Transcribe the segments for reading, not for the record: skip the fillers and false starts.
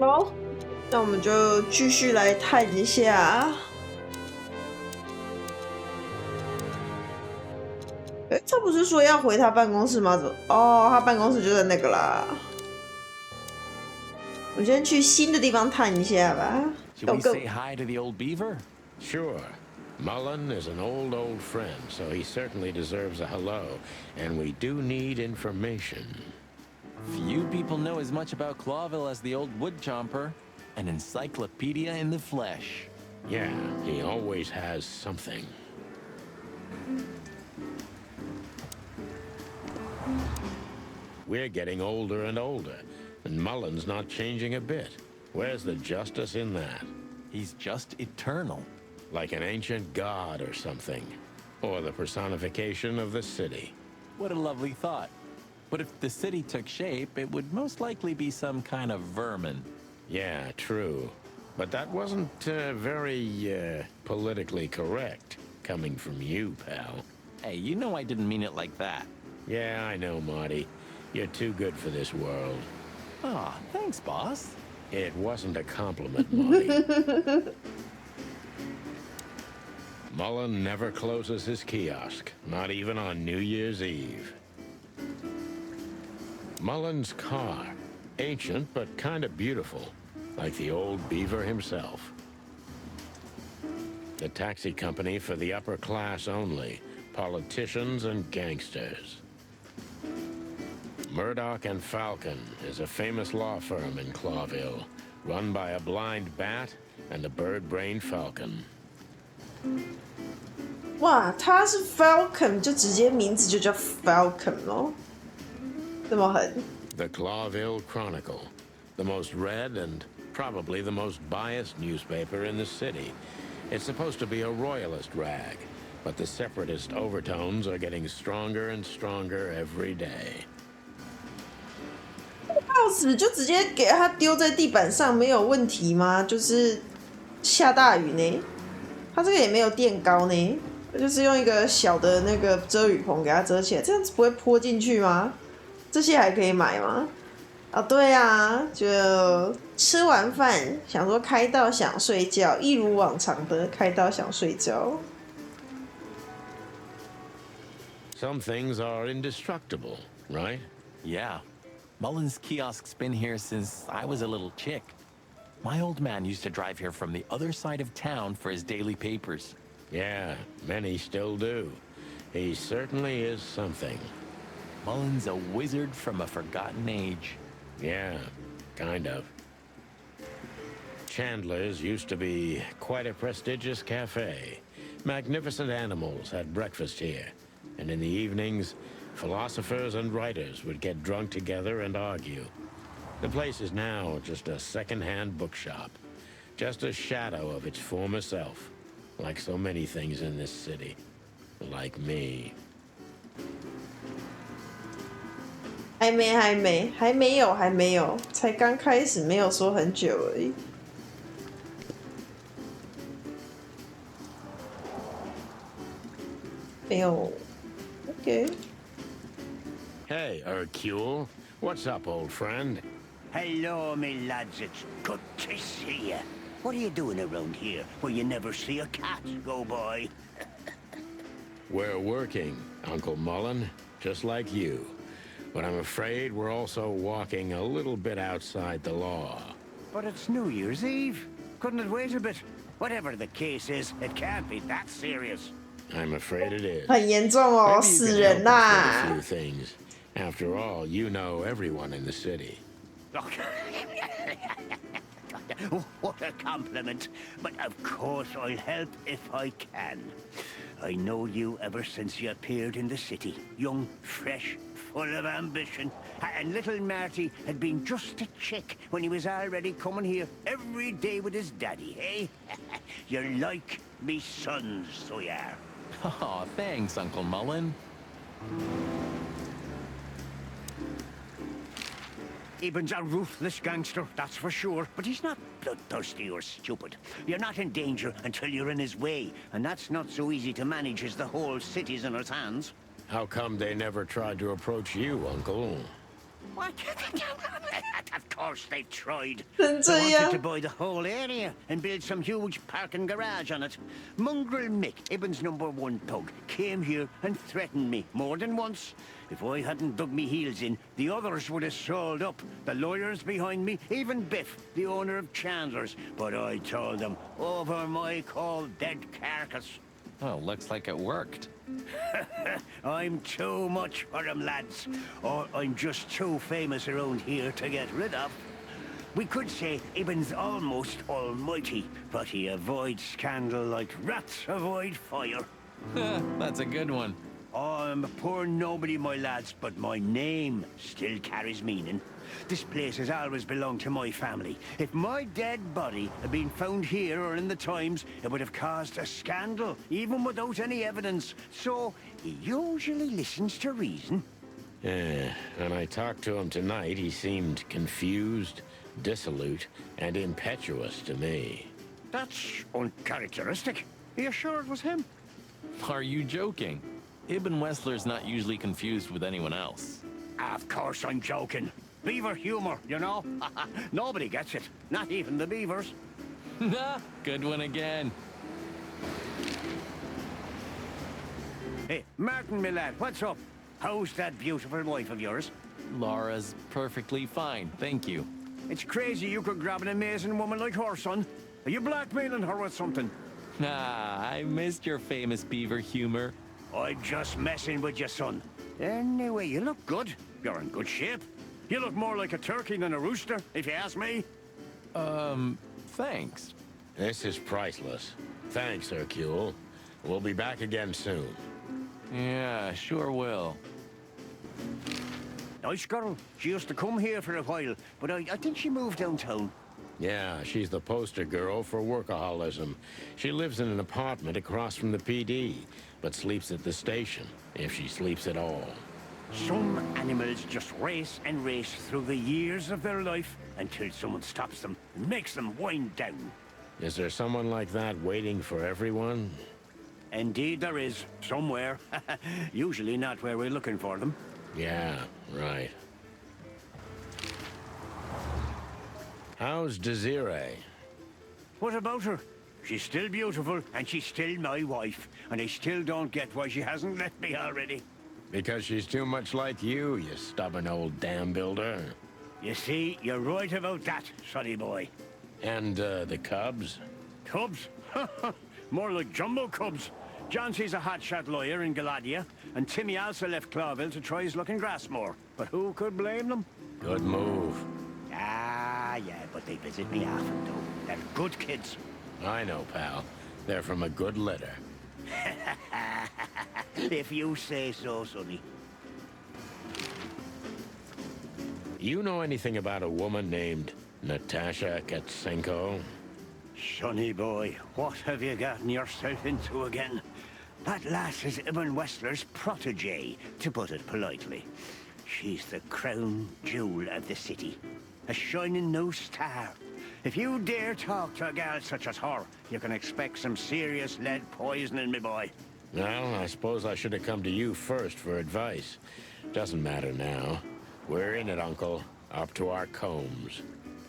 好，那我们就继续来探一下。哎，他不是说要回他办公室吗？哦，他办公室就在那个啦。我先去新的地方探一下吧。Should we say hi to the old beaver? Sure. Mullen is an old friend, so he certainly deserves a hello, and we do need information. Few people know as much about Clawville as the old wood chomper. An encyclopedia in the flesh. Yeah, he always has something. We're getting older and older, and Mullen's not changing a bit. Where's the justice in that? He's just eternal. Like an ancient god or something. Or the personification of the city. What a lovely thought. But if the city took shape, it would most likely be some kind of vermin. Yeah, true. But that wasn't very politically correct, coming from you, pal. Hey, you know I didn't mean it like that. Yeah, I know, Marty. You're too good for this world. Aw, thanks, boss. It wasn't a compliment, Marty. Mullen never closes his kiosk, not even on New Year's Eve. Mullen's car, ancient but kind of beautiful, like the old beaver himself. The taxi company for the upper class only, politicians and gangsters. Murdoch and Falcon is a famous law firm in Clawville, run by a blind bat and a bird-brained falcon. 哇，他是 Falcon， 就直接名字就叫 Falcon 哦，这么狠。The Clawville Chronicle, the most read and probably the most biased newspaper in the city. It's supposed to be a royalist rag, but the separatist overtones are getting stronger and stronger every day. 报纸就直接给它丢在地板上，没有问题吗？就是下大雨呢，它这个也没有垫高呢，就是用一个小的那个遮雨棚给它遮起来，这样子不会泼进去吗？这些还可以买吗？啊，对啊，就吃完饭想说开到想睡觉，一如往常的开到想睡觉。Some things are indestructible, right? Yeah. Mullen's kiosk's been here since I was a little chick. My old man used to drive here from the other side of town for his daily papers. Yeah, many still do. He certainly is something. Mullen's a wizard from a forgotten age. Yeah, kind of. Chandler's used to be quite a prestigious cafe. Magnificent animals had breakfast here. And in the evenings, philosophers and writers would get drunk together and argue. The place is now just a second-hand bookshop. Just a shadow of its former self. Like so many things in this city. Like me. 还没有，才刚开始，没有说很久而已。没有 ，OK。Hey, Hercule. What's up, old friend? Hello, me lads. It's good to see you. What are you doing around here where you never see a cat go by? We're working, Uncle Mullen, just like you. But I'm afraid we're also walking a little bit outside the law. But it's New Year's Eve. Couldn't it wait a bit? Whatever the case is, it can't be that serious. I'm afraid it is. 很严重哦， Maybe you 死 can 人 help us with a 啦 few！ things. After all, you know everyone in the city. What a compliment. But of course I'll help if I can. I know you ever since you appeared in the city. Young, fresh, full of ambition. And little Marty had been just a chick when he was already coming here every day with his daddy, eh? You're like me sons, so you are. Aw, thanks, Uncle Mullen. Eben's a ruthless gangster, that's for sure. But he's not bloodthirsty or stupid. You're not in danger until you're in his way. And that's not so easy to manage as the whole city's in his hands. How come they never tried to approach you, Uncle? What? Of course they've tried. 真 They 这 wanted to 样， buy the whole area and build some huge parking garage on it. Mongrel Mick, Ibben's #1 thug, came here and threatened me more than once. If I hadn't dug me heels in, the others would have sold up. The lawyers behind me, even Biff, the owner of Chandler's. But I told them, over my cold dead carcass. Oh, looks like it worked. I'm too much for them, lads. Or I'm just too famous around here to get rid of. We could say Ibben's almost almighty, but he avoids scandal like rats avoid fire. That's a good one. I'm a poor nobody, my lads, but my name still carries meaning. This place has always belonged to my family. If my dead body had been found here or in the Times, it would have caused a scandal, even without any evidence. So, he usually listens to reason. Yeah, when I talked to him tonight, he seemed confused, dissolute, and impetuous to me. That's uncharacteristic. Are you sure it was him? Are you joking? Ibn Wessler's not usually confused with anyone else. Of course I'm joking. Beaver humor, you know? Nobody gets it. Not even the beavers. Good one again. Hey, Martin, my lad, what's up? How's that beautiful wife of yours? Laura's perfectly fine, thank you. It's crazy you could grab an amazing woman like her, son. Are you blackmailing her with something? I missed your famous beaver humor. I'm just messing with you, son. Anyway, you look good. You're in good shape. You look more like a turkey than a rooster, if you ask me. Thanks. This is priceless. Thanks, Hercule. We'll be back again soon. Yeah, sure will. Nice girl. She used to come here for a while, but I think she moved downtown. Yeah, she's the poster girl for workaholism. She lives in an apartment across from the PD, but sleeps at the station, if she sleeps at all. Some animals just race and race through the years of their life until someone stops them and makes them wind down. Is there someone like that waiting for everyone? Indeed there is, somewhere. Usually not where we're looking for them. Yeah, right. How's Desiree? What about her? She's still beautiful, and she's still my wife, and I still don't get why she hasn't left me already. Because she's too much like you stubborn old dam builder. You see, you're right about that, sonny boy. And, the cubs? Cubs? More like jumbo cubs. Johnson's a hotshot lawyer in Galadia, and Timmy also left Clawville to try his luck in Grassmore. But who could blame them? Good move. Ah, yeah, but they visit me often, though. They're good kids. I know, pal. They're from a good litter. If you say so, sonny. You know anything about a woman named Natasha Katsenko? Sonny boy, what have you gotten yourself into again? That lass is Ibn Wessler's protege, to put it politely. She's the crown jewel of the city. A shining new star. If you dare talk to a gal such as her, you can expect some serious lead poisoning, me boy. Well, I suppose I should have come to you first for advice. Doesn't matter now. We're in it, Uncle. Up to our combs.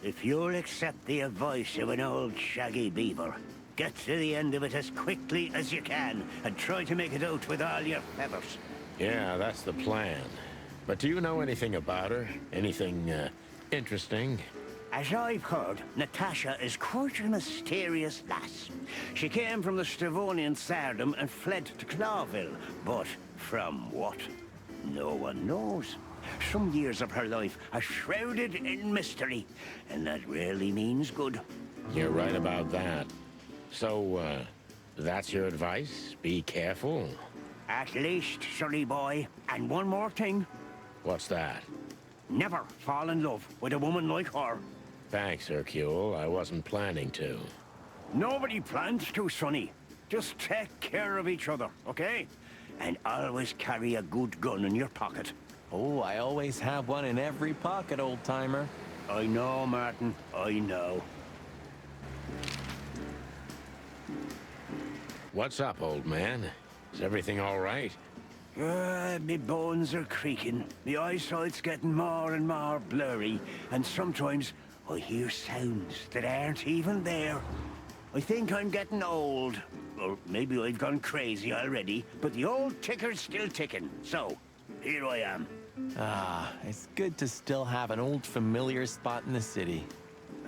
If you'll accept the advice of an old shaggy beaver, get to the end of it as quickly as you can, and try to make it out with all your feathers. Yeah, that's the plan. But do you know anything about her? Anything, interesting? As I've heard, Natasha is quite a mysterious lass. She came from the Stevonian Tsardom and fled to Clawville. But from what? No one knows. Some years of her life are shrouded in mystery, and that rarely means good. You're right about that. So, that's your advice? Be careful? At least, sonny boy. And one more thing. What's that? Never fall in love with a woman like her. Thanks, Hercule. I wasn't planning to. Nobody plans to, sonny. Just take care of each other, okay? And always carry a good gun in your pocket. Oh, I always have one in every pocket, old-timer. I know, Martin. I know. What's up, old man? Is everything all right? Me bones are creaking. My eyesight's getting more and more blurry, and sometimes I hear sounds that aren't even there. I think I'm getting old. Or maybe I've gone crazy already, but the old ticker's still ticking. So, here I am. Ah, it's good to still have an old familiar spot in the city.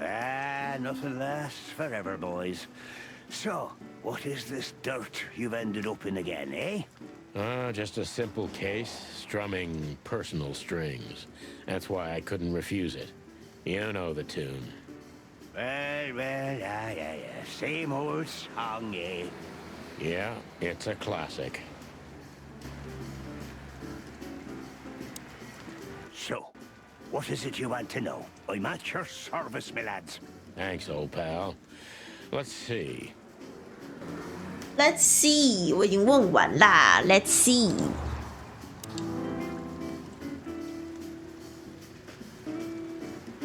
Ah, nothing lasts forever, boys. So, what is this dirt you've ended up in again, eh? Just a simple case, strumming personal strings. That's why I couldn't refuse it. You know the tune. Well, yeah. Same old song, eh? Yeah, it's a classic. So, what is it you want to know? I'm at your service, my lads. Thanks, old pal. Let's see. Let's see， 我已经问完啦。Let's see，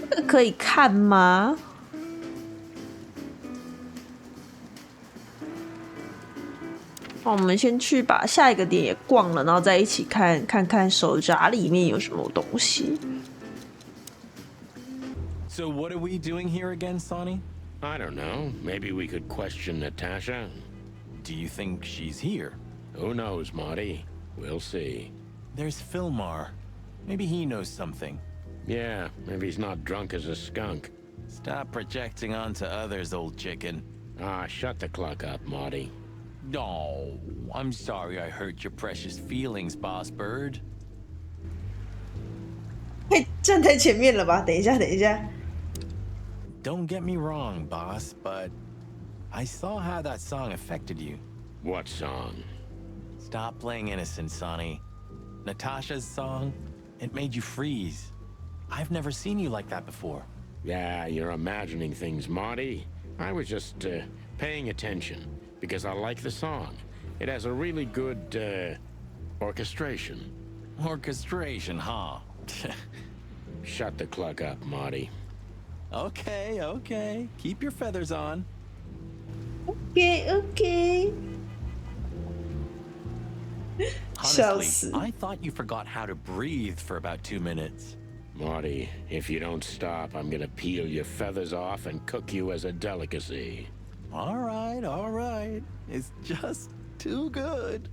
这个可以看吗？好，我们先去把下一个点也逛了，然后再一起看看手札里面有什么东西。So what are we doing here again, Sonny? I don't know. Maybe we could question Natasha. Do you think she's here? Who knows, Marty? We'll see. There's Philmar. Maybe he knows something. Yeah, maybe he's not drunk as a skunk. Stop projecting onto others, old chicken. Ah, shut the clock up, Marty. No, I'm sorry I hurt your precious feelings, boss bird. 嘿，站在前面了吧？等一下。 Don't get me wrong, boss, but I saw how that song affected you. What song? Stop playing innocent, Sonny. Natasha's song, it made you freeze. I've never seen you like that before. Yeah, you're imagining things, Marty. I was just paying attention because I like the song. It has a really good orchestration. Orchestration, huh? Shut the clock up, Marty. Okay. Keep your feathers on. OK。 Honestly, I thought you forgot how to breathe for about 2 minutes. Marty, if you don't stop, I'm gonna peel your feathers off and cook you as a delicacy. All right. It's just too good.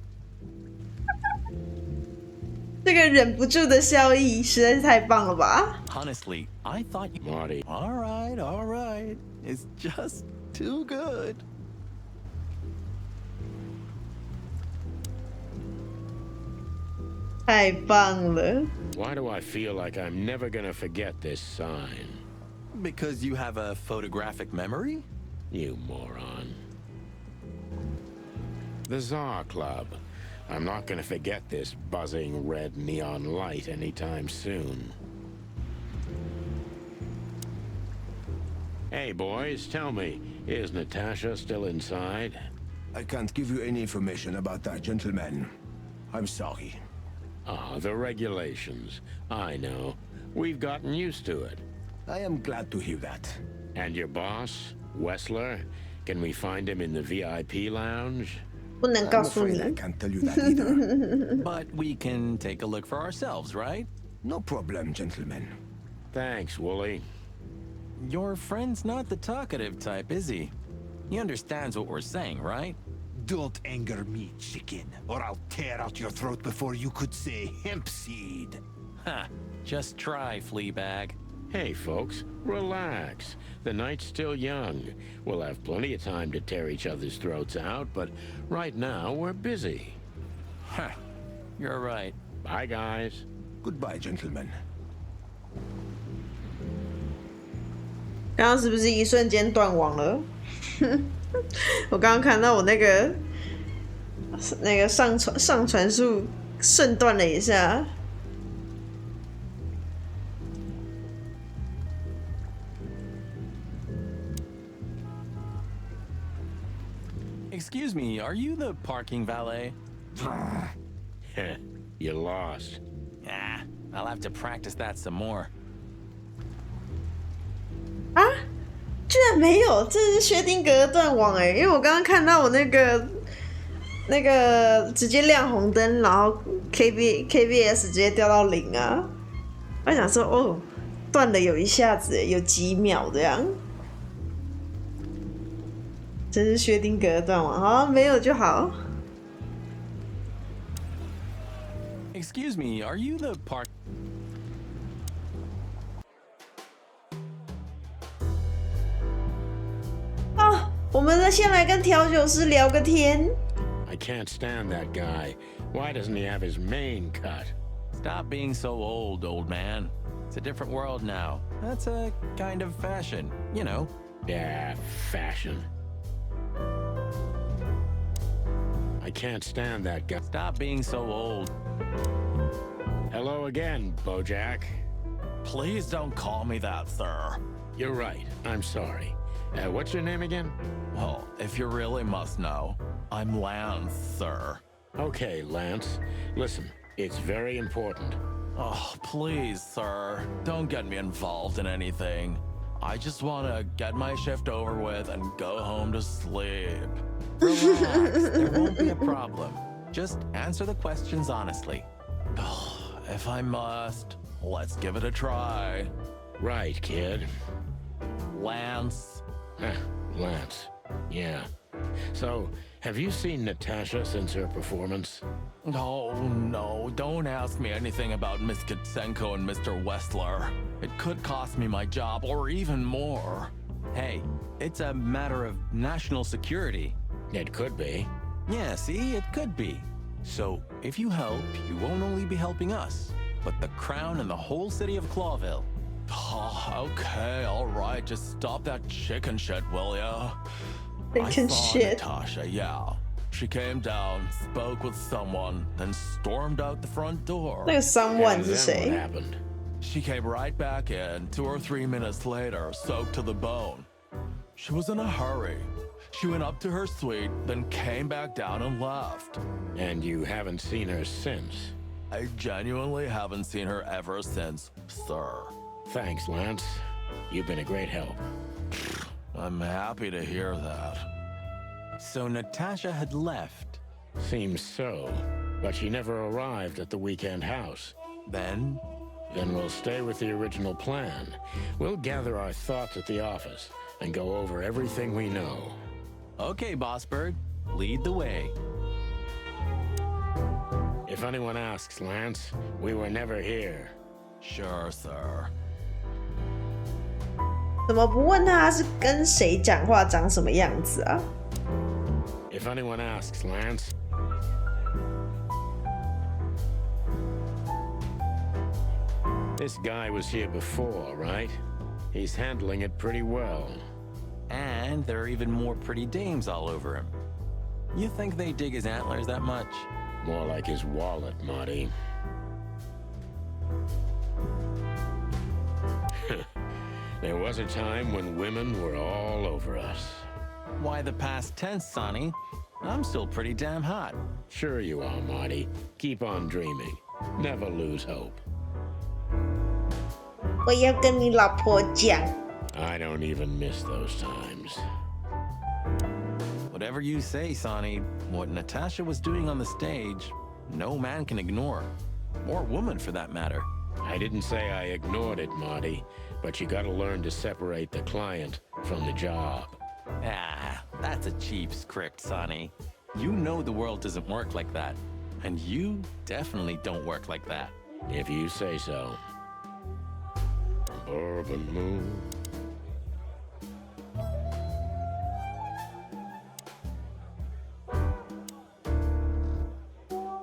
这个忍不住的笑意实在是太棒了吧！ Honestly, I thought you... Marty. All right. It's just too good. 太棒了！ Why do I feel like I'm never gonna forget this sign? Because you have a photographic memory? You moron. The Tsar Club. I'm not gonna forget this buzzing red neon light anytime soon. Hey, boys, tell me, is Natasha still inside? I can't give you any information about that, gentleman. I'm sorry. Ah, the regulations. I know. We've gotten used to it. I am glad to hear that. And your boss, Wessler? Can we find him in the VIP lounge? 不能告 I'm 诉 afraid I 你。 can't tell you that either. But we can take a look for ourselves, right? No problem, gentlemen. Thanks, Wooly. Your friend's not the talkative type, is he? He understands what we're saying, right? Don't anger me, chicken, or I'll tear out your throat before you could say hemp seed. Ha! Just try, Fleabag. Hey, folks, relax. The night's still young. We'll have plenty of time to tear each other's throats out, but right now we're busy. Huh. You're right. Bye, guys. Goodbye, gentlemen. 刚刚是不是一瞬间断网了？我刚刚看到我那个上传数瞬断了一下。Excuse me, are you the parking valet? You lost. Ah, I'll have to practice that some more. 啊，居然没有，这是薛定谔的断网哎！因为我刚刚看到我那个直接亮红灯，然后 KBS 直接掉到0啊！我想说哦，断了有一下子，有几秒这样，真是薛定谔的断网，好，没有就好。Excuse me, are you the part? 啊，我们先来跟调酒师聊个天。I can't stand that guy. Why doesn't he have his mane cut? Stop being so old man. It's a different world now. That's a kind of fashion, you know. Yeah, fashion. I can't stand that guy. Stop being so old. Hello again, Bojack. Please don't call me that, sir. You're right. I'm sorry. What's your name again? Well, if you really must know, I'm Lance, sir. Okay, Lance. Listen, it's very important. Oh, please, sir. Don't get me involved in anything. I just want to get my shift over with and go home to sleep. Relax, there won't be a problem. Just answer the questions honestly. If I must, let's give it a try. Right, kid. Lance. Lance. Yeah. So, have you seen Natasha since her performance? Oh, no, don't ask me anything about Miss Kitsenko and Mr. Wessler. It could cost me my job or even more. Hey, it's a matter of national security. It could be. Yeah, see, it could be. So, if you help, you won't only be helping us, but the crown and the whole city of Clawville. Oh, okay, all right, just stop that chicken shit, will ya? Chicken I saw shit. Natasha, yeah. She came down, spoke with someone, then stormed out the front door. 那个 someone And 是 then what 谁？ happened? She came right back in 2 or 3 minutes later, soaked to the bone. She was in a hurry. She went up to her suite, then came back down and left. And you haven't seen her since? I genuinely haven't seen her ever since, sir. Thanks, Lance. You've been a great help. I'm happy to hear that. So Natasha had left. Seems so. But she never arrived at the weekend house. Then, Then we'll stay with the original plan. We'll gather our thoughts at the office and go over everything we know. okay, Boss Bird, lead the way. If anyone asks, Lance, we were never here. Sure, sir. 怎么不问他是跟谁讲话，长什么样子啊？ If anyone asks, Lance. This guy was here before, right? He's handling it pretty well. And there are even more pretty dames all over him. You think they dig his antlers that much? More like his wallet, Marty. There was a time when women were all over us. Why the past tense, Sonny? I'm still pretty damn hot. Sure you are, Marty. Keep on dreaming. Never lose hope. 我要跟你老婆讲。 I don't even miss those times. Whatever you say, Sonny, what Natasha was doing on the stage, no man can ignore. Or woman, for that matter. I didn't say I ignored it, Marty, but you gotta learn to separate the client from the job. Ah, that's a cheap script, Sonny. You know the world doesn't work like that. And you definitely don't work like that. If you say so. Bourbon Moon.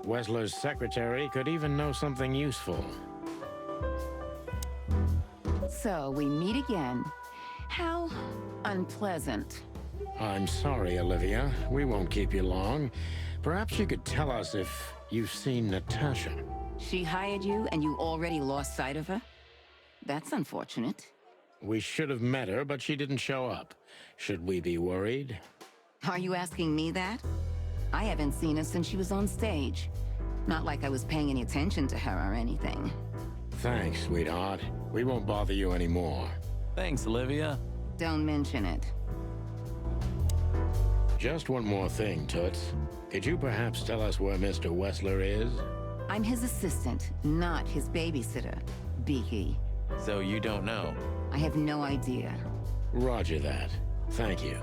Wessler's secretary could even know something useful. So we meet again. How unpleasant. I'm sorry, Olivia. We won't keep you long. Perhaps you could tell us if you've seen Natasha. She hired you and you already lost sight of her? That's unfortunate. We should have met her, but she didn't show up. Should we be worried? Are you asking me that? I haven't seen her since she was on stage. Not like I was paying any attention to her or anything. Thanks, sweetheart. We won't bother you anymore. Thanks, Olivia. Don't mention it. Just one more thing, Toots. Could you perhaps tell us where Mr. Wessler is? I'm his assistant, not his babysitter, Beaky. So you don't know? I have no idea. Roger that. Thank you.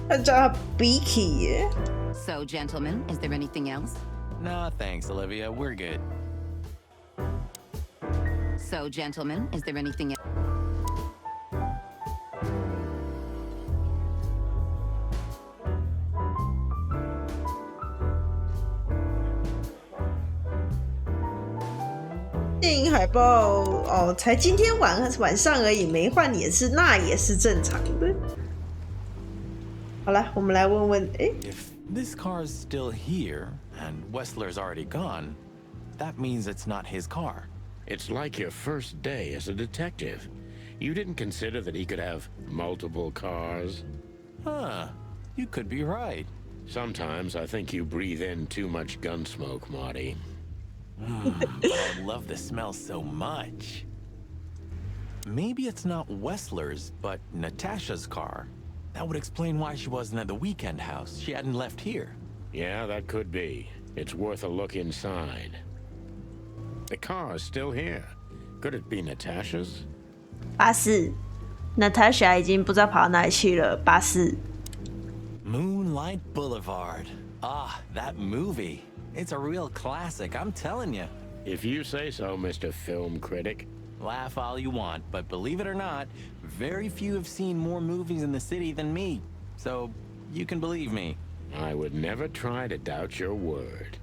他叫他 Beaky 耶。 So, gentlemen, is there anything else? Nah, thanks, Olivia. We're good. So, gentlemen, is there anything else? 电影海报哦，才今天晚上而已，没换也是，那也是正常的。好了，我们来问问，诶， If this car's still here and Wessler's already gone, that means it's not his car. It's like your first day as a detective. You didn't consider that he could have multiple cars? Huh. You could be right. Sometimes I think you breathe in too much gun smoke, Marty. But I love the smell so much. Maybe it's not Wessler's, but Natasha's car. That would explain why she wasn't at the weekend house. She hadn't left here. Yeah, that could be. It's worth a look inside. The car's still here. Could it be Natasha's? 巴士，Natasha 已经不知道跑到哪里去了。巴士， Moonlight Boulevard. Ah, that movie. It's a real classic, I'm telling you. If you say so, Mr. Film Critic. Laugh all you want, but believe it or not, very few have seen more movies in the city than me. So, you can believe me. I would never try to doubt your word.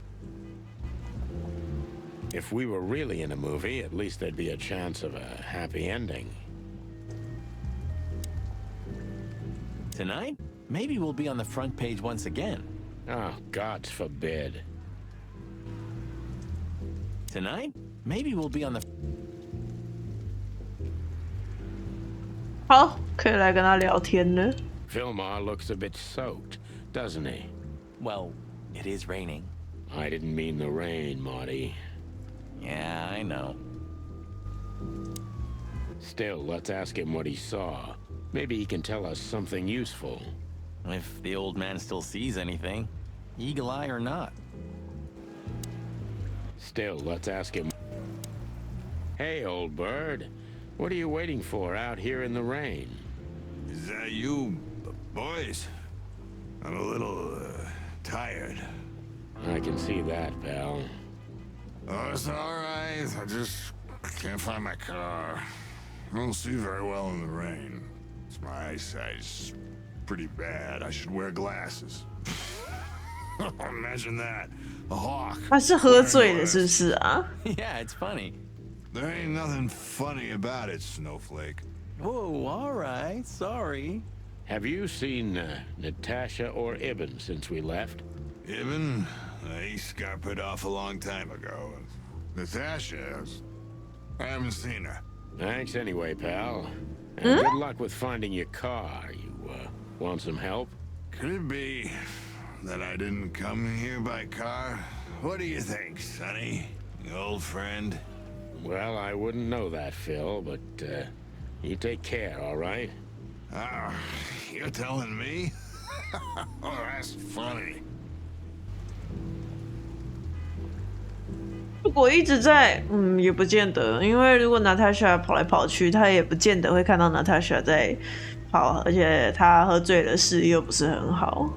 If we were really in a movie, at least there'd be a chance of a happy ending. Tonight, maybe we'll be on the front page once again. Oh, God forbid. Tonight, maybe we'll be on the... 好，可以来跟他聊天了。 Filmar looks a bit soaked, doesn't he? Well, it is raining. I didn't mean the rain, Marty. Yeah, I know. Still, let's ask him what he saw. Maybe he can tell us something useful. If the old man still sees anything, eagle eye or not. Still, let's ask him. Hey, old bird. What are you waiting for out here in the rain? Is that you, boys? I'm a little, tired. I can see that, pal. Oh, it's alright. I just can't find my car. I don't see very well in the rain. My eyesight's pretty bad. I should wear glasses. Imagine that. A hawk. 他是喝醉了是不是啊？ Yeah, it's funny. There ain't nothing funny about it, Snowflake. Whoa, all right, sorry. Have you seen Natasha or Ibn since we left? Ibn, he got off a long time ago. Natasha, I haven't seen her. Thanks anyway, pal. And good luck with finding your car. You want some help? Could it be that I didn't come here by car? What do you think, Sonny? Old friend? Well, I wouldn't know that, Phil, but you take care, all right? Ah, you're telling me? Oh, that's funny. 如果一直在，也不见得，因为如果 Natasha 跑来跑去，他也不见得会看到 Natasha 在跑，而且他喝醉了，视力又不是很好。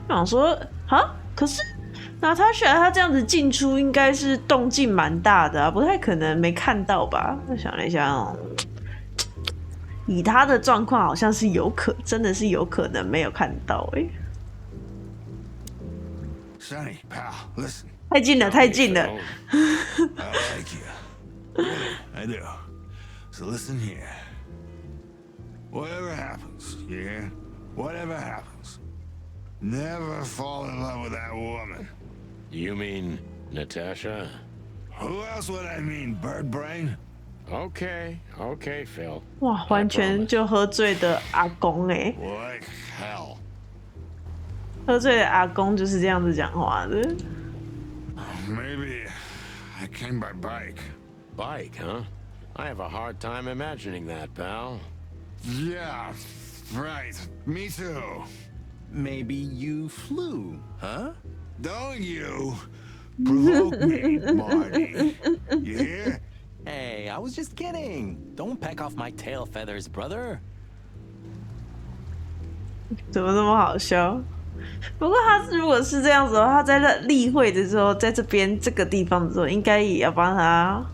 我想说，哈，可是 Natasha 她这样子进出，应该是动静蛮大的啊，不太可能没看到吧？我想了一下，以他的状况，好像是真的是有可能没有看到欸。 Sonny, pal, listen. 太近了，太近了。 I like you. Really, I do. So listen here. Whatever happens, you hear? Whatever happens, never fall in love with that woman. You mean Natasha? Who else would I mean, bird brain? Okay, okay, Phil. 哇，完全就喝醉的阿公欸， Like hell. 喝醉的阿公就是这样子讲话的。 Maybe I came by bike. Bike, huh? I have a hard time imagining that, pal. Yeah, right. Me too. Maybe you flew, huh? Don't you provoke me, Marty. You hear? Hey, I was just kidding. Don't peck off my tail feathers, brother. 怎么那么好笑？不过他如果是这样子的话，他在例会的时候，在这边这个地方的时候，应该也要帮他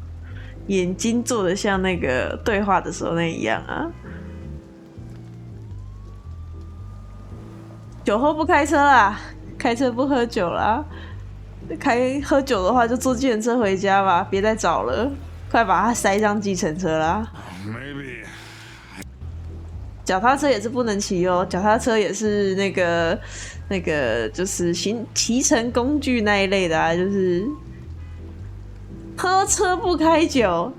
眼睛做的像那个对话的时候那一样啊。酒后不开车啦，开车不喝酒啦。喝酒的话就坐计程车回家吧，别再找了，快把他塞上计程车啦。Maybe. 脚踏车也是不能骑哦，脚踏车也是那个就是骑乘工具那一类的啊，就是喝车不开酒，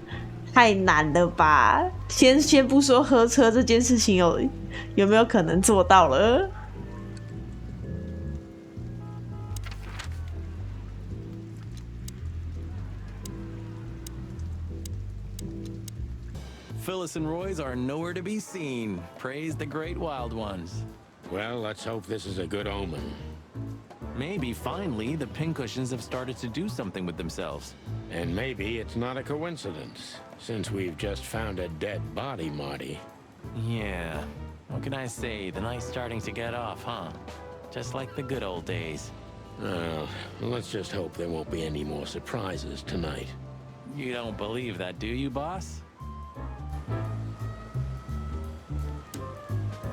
太难了吧？先不说喝车这件事情有没有可能做到了。Phyllis and Roy's are nowhere to be seen. Praise the great wild ones. Well, let's hope this is a good omen. Maybe finally the pincushions have started to do something with themselves. And maybe it's not a coincidence, since we've just found a dead body, Marty. Yeah. What can I say? The night's starting to get off, huh? Just like the good old days. Well, let's just hope there won't be any more surprises tonight. You don't believe that, do you, boss?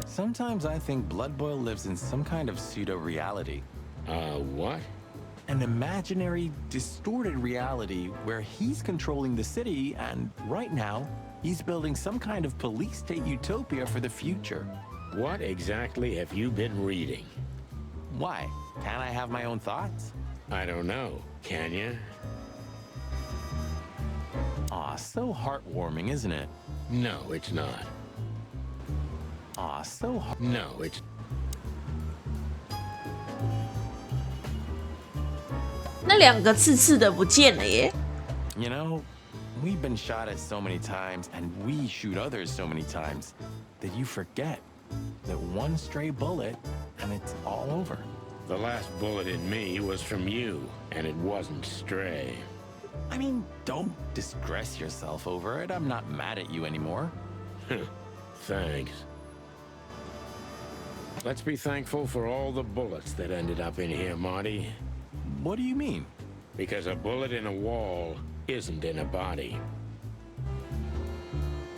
Sometimes I think Blood Boil lives in some kind of pseudo-reality. What? An imaginary, distorted reality where he's controlling the city and, right now, he's building some kind of police state utopia for the future. What exactly have you been reading? Why? Can't I have my own thoughts? I don't know. Can you? Aw, so heartwarming, isn't it? No, it's not. Aw, so No, it's... 那两个刺刺的不见了耶。You know, we've been shot at so many times, and we shoot others so many times, that you forget that one stray bullet, and it's all over. The last bullet in me was from you, and it wasn't stray. I mean, don't distress yourself over it. I'm not mad at you anymore. Thanks. Let's be thankful for all the bullets that ended up in here, Marty. What do you mean? Because a bullet in a wall isn't in a body.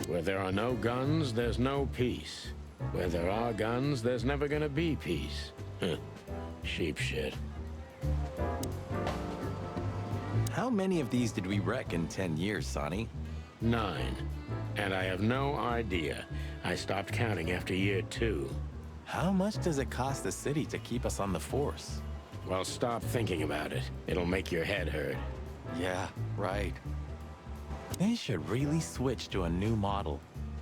Where there are no guns, there's no peace. Where there are guns, there's never gonna be peace. Sheep shit. How many of these did we wreck in 10 years, Sonny? 9. And I have no idea. I stopped counting after year 2. How much does it cost the city to keep us on the force? Well, stop thinking about it. It'll make your head hurt. Yeah, right. They should really switch to a new model.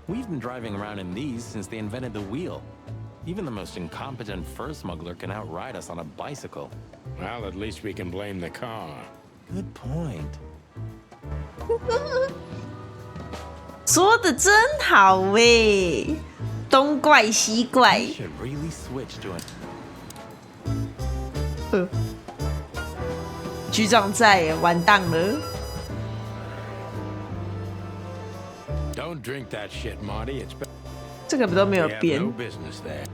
We've been driving around in these since they invented the wheel. Even the most incompetent fur smuggler can outride us on a bicycle. Well, at least we can blame the car. Good point. 说的真好喂，东怪西怪。 They should really switch to a... 局长在耶，完蛋了。 Don't drink that shit, Marty. It's 这个都没有 we have 变 no。business there.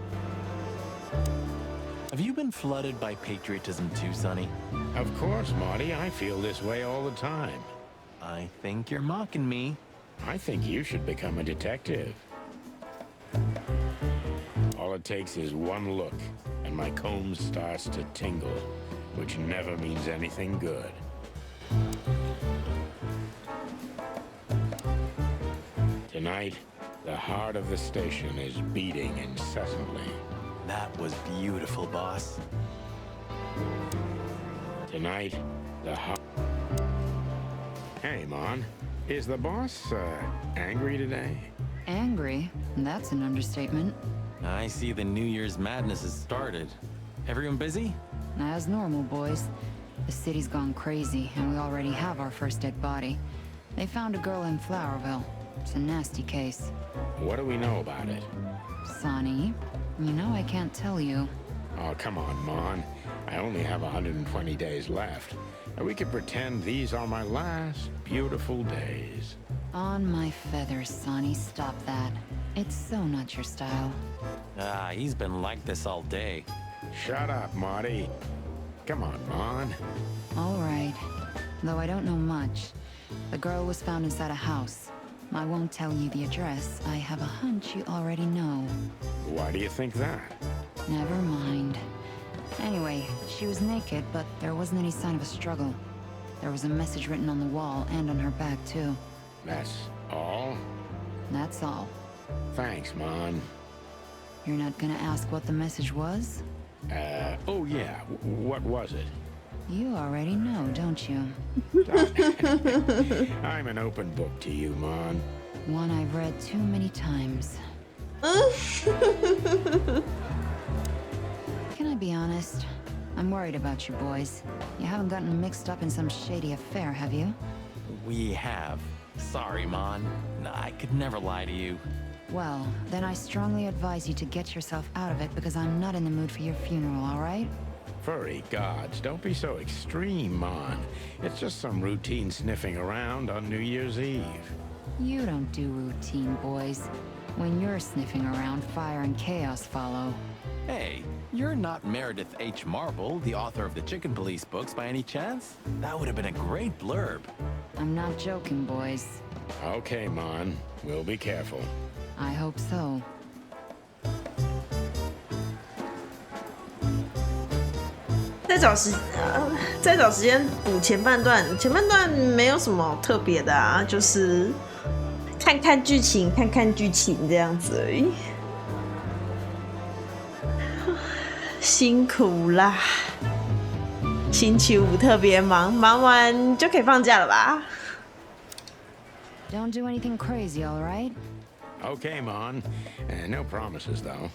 Have you been flooded by patriotism too, Sonny? Of course, Marty. I feel this way all the time. I think you're mocking me. I think you should become a detective. All it takes is one look, and my comb starts to tingle, which never means anything good. Tonight, the heart of the station is beating incessantly. That was beautiful, boss. Tonight, the heart... Hey, Mon. Is the boss, angry today? Angry? That's an understatement. I see the New Year's madness has started. Everyone busy? As normal, boys. The city's gone crazy, and we already have our first dead body. They found a girl in Flowerville. It's a nasty case. What do we know about it? Sonny, you know I can't tell you. Oh, come on, Mon. I only have 120 days left, and we could pretend these are my last beautiful days. On my feathers, Sonny, stop that. It's so not your style. Ah, he's been like this all day. Shut up, Marty. Come on, Mon. All right. Though I don't know much. The girl was found inside a house. I won't tell you the address. I have a hunch you already know. Why do you think that? Never mind. Anyway, she was naked, but there wasn't any sign of a struggle. There was a message written on the wall and on her back, too. That's all? That's all. Thanks, Mon. You're not gonna ask what the message was? Oh yeah, what was it? You already know, don't you? I'm an open book to you, Mon. One I've read too many times. Can I be honest? I'm worried about you boys. You haven't gotten mixed up in some shady affair, have you? We have. Sorry, Mon. I could never lie to you. Well, then I strongly advise you to get yourself out of it because I'm not in the mood for your funeral, all right? Furry gods, don't be so extreme, Mon. It's just some routine sniffing around on New Year's Eve. You don't do routine, boys. When you're sniffing around, fire and chaos follow. Hey, you're not Meredith H. Marble, the author of the Chicken Police books, by any chance? That would have been a great blurb. I'm not joking, boys. Okay, Mon. We'll be careful. I hope so. 再找时间补前半段，前半段没有什么特别的啊，就是看看剧情这样子而已。辛苦啦，星期五特别忙，忙完就可以放假了吧？ Don't do anything crazy, all right? Okay, Mon. No promises, though.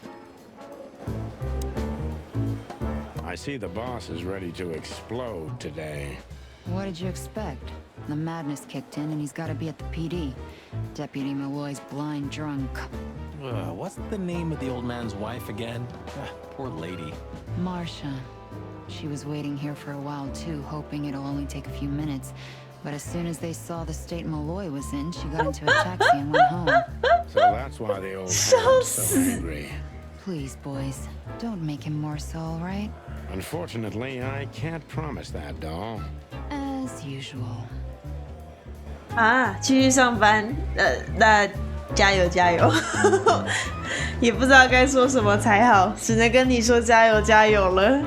I see the boss is ready to explode today. What did you expect? The madness kicked in and he's got to be at the PD. Deputy Malloy's blind drunk. What's the name of the old man's wife again? Poor lady. Marcia. She was waiting here for a while too, hoping it'll only take a few minutes. But as soon as they saw the state Malloy was in, she got into a taxi and went home. So that's why the old man's so angry. Please, boys, don't make him more so, all right? Unfortunately, I can't promise that, doll. As usual. 啊，继续上班，那加油加油，也不知道该说什么才好，只能跟你说加油加油了。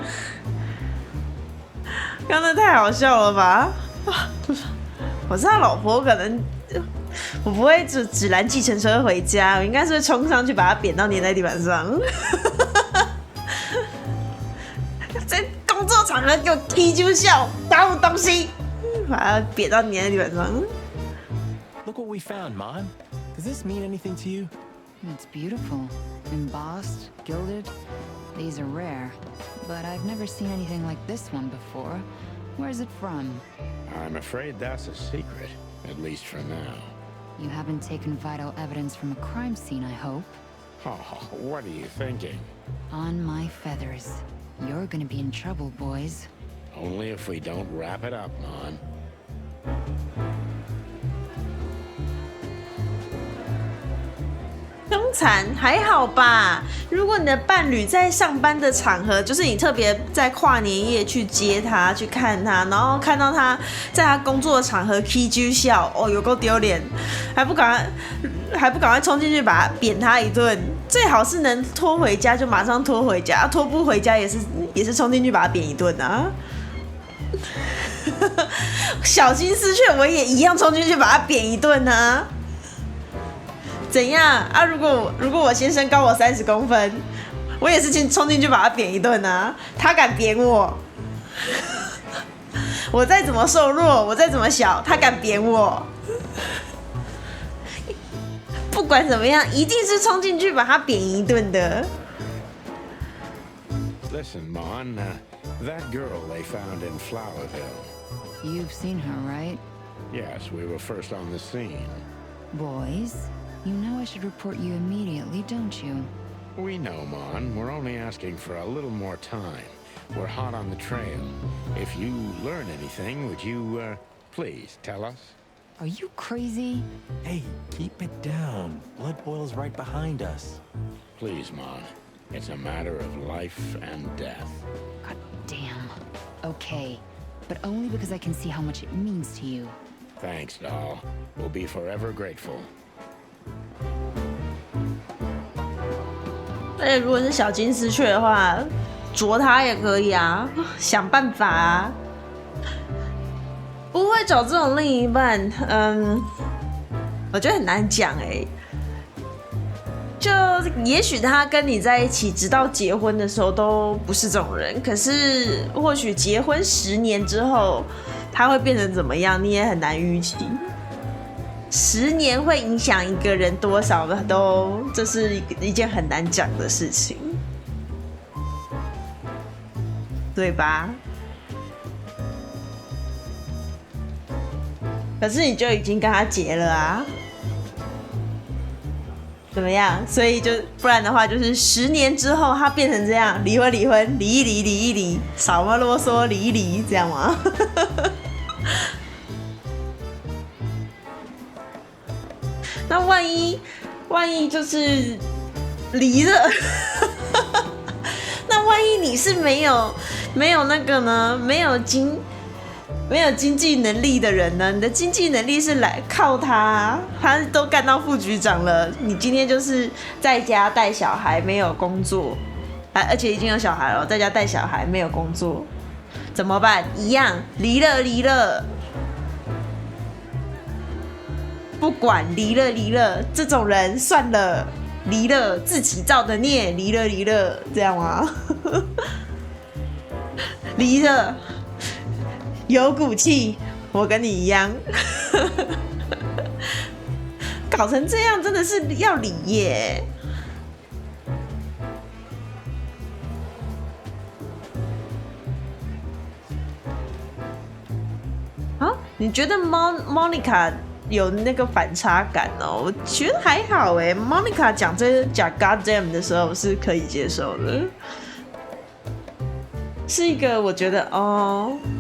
刚才太好笑了吧？我是他老婆，可能我不会只拦计程车回家，我应该是会冲上去把他扁到粘在地板上。在工作场合给我踢就笑，打我东西，把他扁到粘在地板上。 Look what we found, Mon. Does this mean anything to you? It's beautiful. Embossed, gilded. These are rare. But I've never seen anything like this one before. Where's it from? I'm afraid that's a secret, at least for now. You haven't taken vital evidence from a crime scene, I hope. Oh, what are you thinking? On my feathers. You're gonna be in trouble, boys. Only if we don't wrap it up, Mon. 凶残还好吧？如果你的伴侣在上班的场合，就是你特别在跨年夜去接他、去看他，然后看到他在他工作的场合 KG 笑，哦，有够丢脸，还不赶快冲进去把他扁他一顿。最好是能拖回家就马上拖回家，拖不回家也是冲进去把他扁一顿啊。小心思却我也一样冲进去把他扁一顿啊。 怎样啊？如果我先生高我30公分，我也是冲进去把他扁一顿啊！他敢扁我，我再怎么瘦弱，我再怎么小，他敢扁我。不管怎么样，一定是冲进去把他扁一顿的。 Listen, Mon, that girl they found in Flowerville. You've seen her, right? Yes, we were first on the scene. Boys, you know I should report you immediately, don't you? We know, Mon. We're only asking for a little more time. we're hot on the trail. If you learn anything, would you, please tell us? Are you crazy? Hey, keep it down. Blood boil's right behind us. Please, Mon. It's a matter of life and death. God damn. Okay, but only because I can see how much it means to you. Thanks, doll. We'll be forever grateful. 而且如果是小金丝雀的话，啄它也可以啊，想办法啊。不会找这种另一半，我觉得很难讲哎。就也许他跟你在一起，直到结婚的时候都不是这种人，可是或许结婚10年之后，他会变成怎么样，你也很难预期。10年会影响一个人多少的都，这是一件很难讲的事情，对吧？可是你就已经跟他结了啊，怎么样？所以就不然的话，就是10年之后他变成这样，离婚，离一离，少么啰嗦，离一离，这样吗？那万一就是离了，那万一你是没有那个呢？没有经济能力的人呢？你的经济能力是来靠他，他都干到副局长了，你今天就是在家带小孩，没有工作，而且已经有小孩了，在家带小孩没有工作，怎么办？一样离了。不管离了，这种人算了，离了自己造的孽，离了，这样吗？离了，有骨气，我跟你一样，搞成这样真的是要离耶。啊，你觉得Monica？有那个反差感哦，我觉得还好哎。Monica 讲 God damn 的时候是可以接受的，是一个我觉得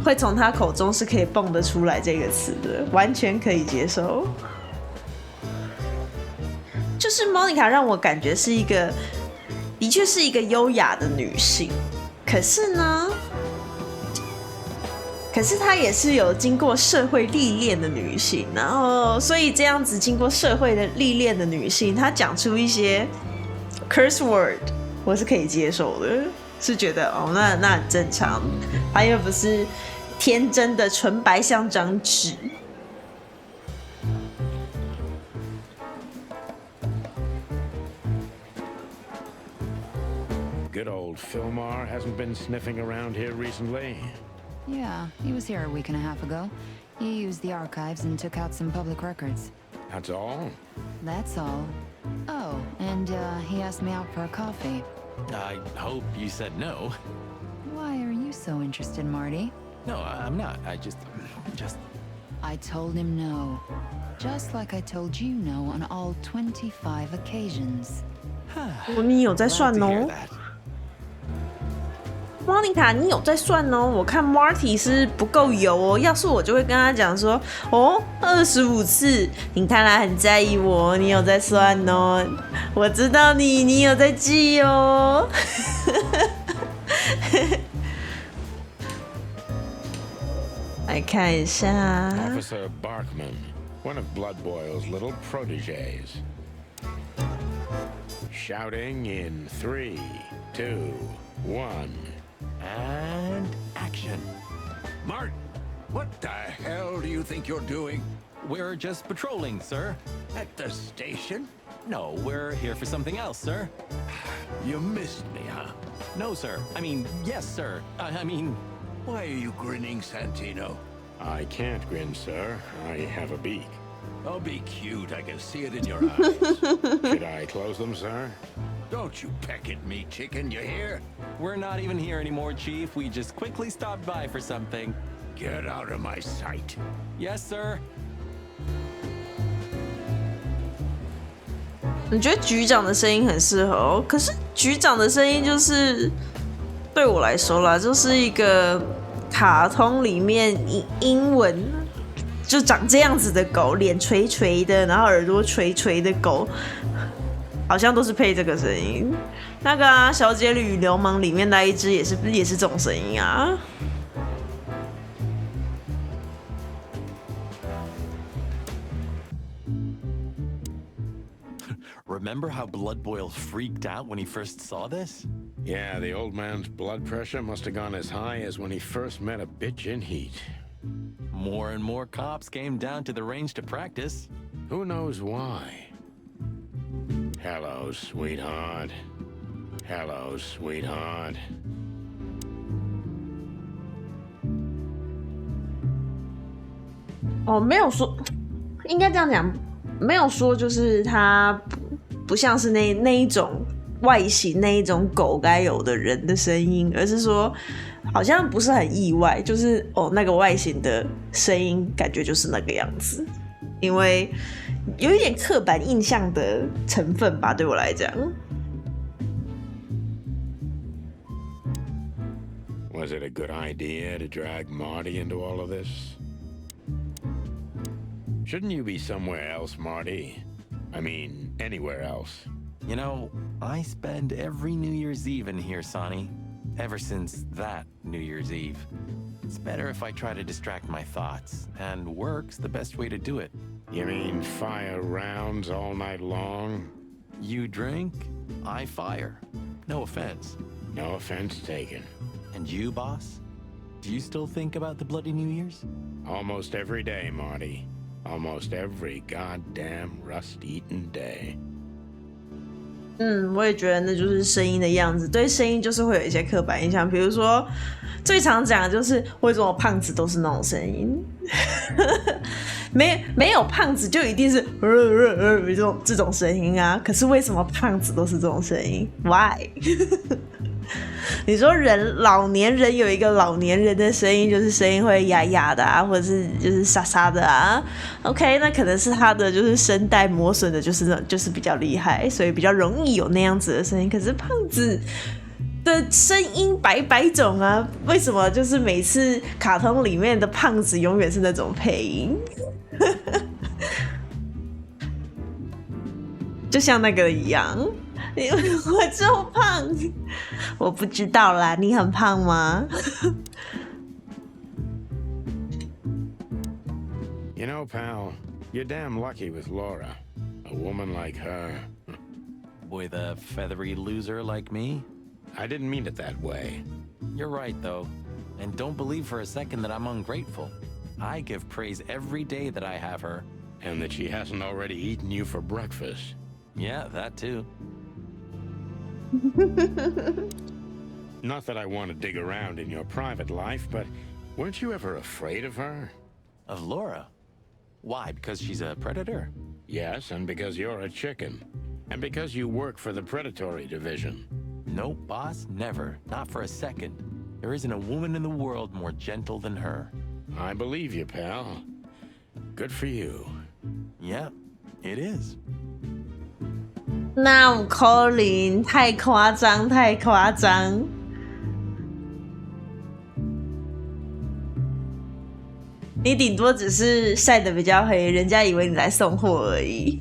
会从他口中是可以蹦得出来这个词的，完全可以接受。就是 Monica 让我感觉是一个，的确是一个优雅的女性，可是她也是有经过社会历练的女性，然后所以这样子经过社会的历练的女性，她讲出一些 curse word， 我是可以接受的，是觉得那很正常，她又不是天真的纯白像张纸。Good old Fillmore hasn't been sniffing around here recently. Yeah, he was here a week and a half ago. He used the archives and took out some public records. That's all? That's all. Oh, and he asked me out for a coffee. I hope you said no. Why are you so interested, Marty? No, I'm not. I just... I told him no. Just like I told you no on all 25 occasions. 你有在算 Glad to hear 哦。 that. Monica， 你有在算哦？我看 Marty 是不够油哦。要是我就会跟他讲说，25次，你看来很在意我，你有在算哦。我知道你有在记哦。来看一下 Officer Barkman, one of Blood Boil's little protégés. Shouting in 3, 2, 1. And action. Mart, what the hell do you think you're doing? We're just patrolling, sir. At the station? No, we're here for something else, sir. You missed me, huh? No, sir. I mean, yes, sir. I mean... Why are you grinning, Santino? I can't grin, sir. I have a beak. Oh, be cute. I can see it in your eyes. Should I close them, sir? Don't you peck at me, chicken, you hear? We're not even here anymore, Chief. We just quickly stopped by for something. Get out of my sight. Yes, sir. 你觉得局长的声音很适合哦，可是局长的声音就是，对我来说啦，就是一个卡通里面英文就长这样子的狗，脸垂垂的，然后耳朵垂垂的狗，好像都是配这个声音。那个啊，《小姐与流氓》里面那一只也是这种声音啊。Remember how Blood Boil freaked out when he first saw this? Yeah, the old man's blood pressure must have gone as high as when he first met a bitch in heat. More and more cops came down to the range to practice. Who knows why? Hello, sweetheart. Hello, sweetheart. 哦，没有说，应该这样讲，没有说就是它不像是那一种外形那一种狗该有的人的声音，而是说好像不是很意外，就是那个外形的声音感觉就是那个样子，因为有一点刻板印象的成分吧，对我来讲。Was it a good idea to drag Marty into all of this? Shouldn't you be somewhere else, Marty? I mean, anywhere else. You know, I spend every New Year's Eve in here, Sonny. Ever since that New Year's Eve. It's better if I try to distract my thoughts, and work's the best way to do it. You mean fire rounds all night long? You drink, I fire. No offense. No offense taken. And you, boss? Do you still think about the Bloody New Year's? Almost every day, Marty. Almost every goddamn rust-eaten day. 我也觉得那就是声音的样子，对声音就是会有一些刻板印象，比如说最常讲的就是为什么胖子都是那种声音，没有胖子就一定是这种声音啊，可是为什么胖子都是这种声音 ？Why？ 你说老年人有一个老年人的声音，就是声音会哑哑的啊，或者是就是沙沙的啊。OK， 那可能是他的就是声带磨损的，就是比较厉害，所以比较容易有那样子的声音。可是胖子的声音百种啊，为什么就是每次卡通里面的胖子永远是那种配音？就像那个一样。我这么胖，我不知道啦。你很胖吗？ You know, pal, you're damn lucky with Laura. A woman like her. With a feathery loser like me? I didn't mean it that way. You're right, though. And don't believe for a second that I'm ungrateful. I give praise every day that I have her. And that she hasn't already eaten you for breakfast. Yeah, that too. Not that I want to dig around in your private life, but weren't you ever afraid of her? Of Laura? Why? Because she's a predator? Yes, and because you're a chicken. And because you work for the predatory division. Nope, boss, never. Not for a second. There isn't a woman in the world more gentle than her. I believe you, pal. Good for you. Yeah, it is. 那我可能太夸张，太夸张。你顶多只是晒得比较黑，人家以为你来送货而已。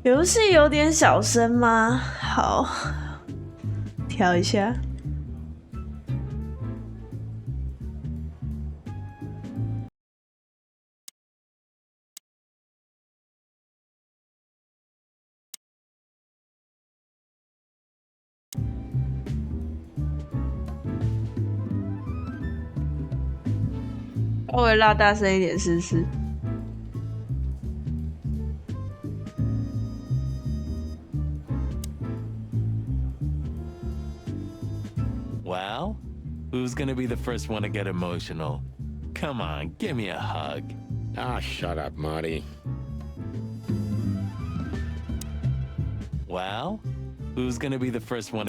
游戏有点小声吗？好，调一下。稍微拉大声一点试试。Well, who's gonna be the first one to get emotional? Come on, give me a hug. Ah, shut up, Marty. Well, who's gonna be the first one?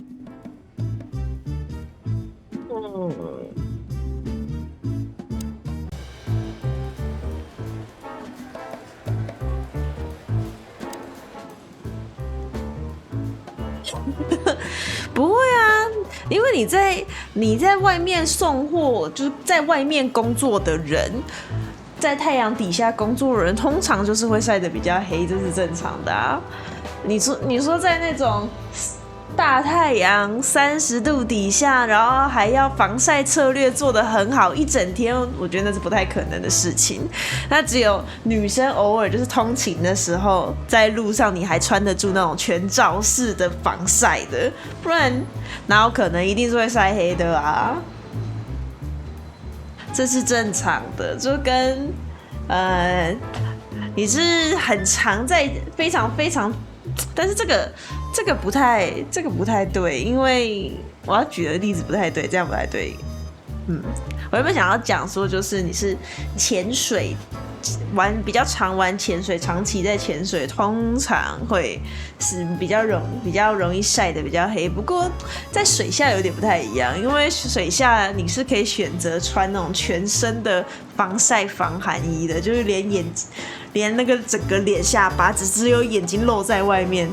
不会啊，因为你在外面送货，就是在外面工作的人，在太阳底下工作的人，通常就是会晒得比较黑，这是正常的啊。你说在那种大太阳30度底下，然后还要防晒策略做得很好，一整天，我觉得那是不太可能的事情。那只有女生偶尔就是通勤的时候，在路上你还穿得住那种全罩式的防晒的，不然哪有可能一定是会晒黑的啊？这是正常的，就跟你是很常在非常非常。但是这个不太对，因为我要举的例子不太对，这样不太对。我原本想要讲说，就是你是潜水比较常玩潜水，长期在潜水，通常会是比较容易晒得比较黑。不过在水下有点不太一样，因为水下你是可以选择穿那种全身的防晒防寒衣的，就是连那个整个脸下巴只有眼睛露在外面，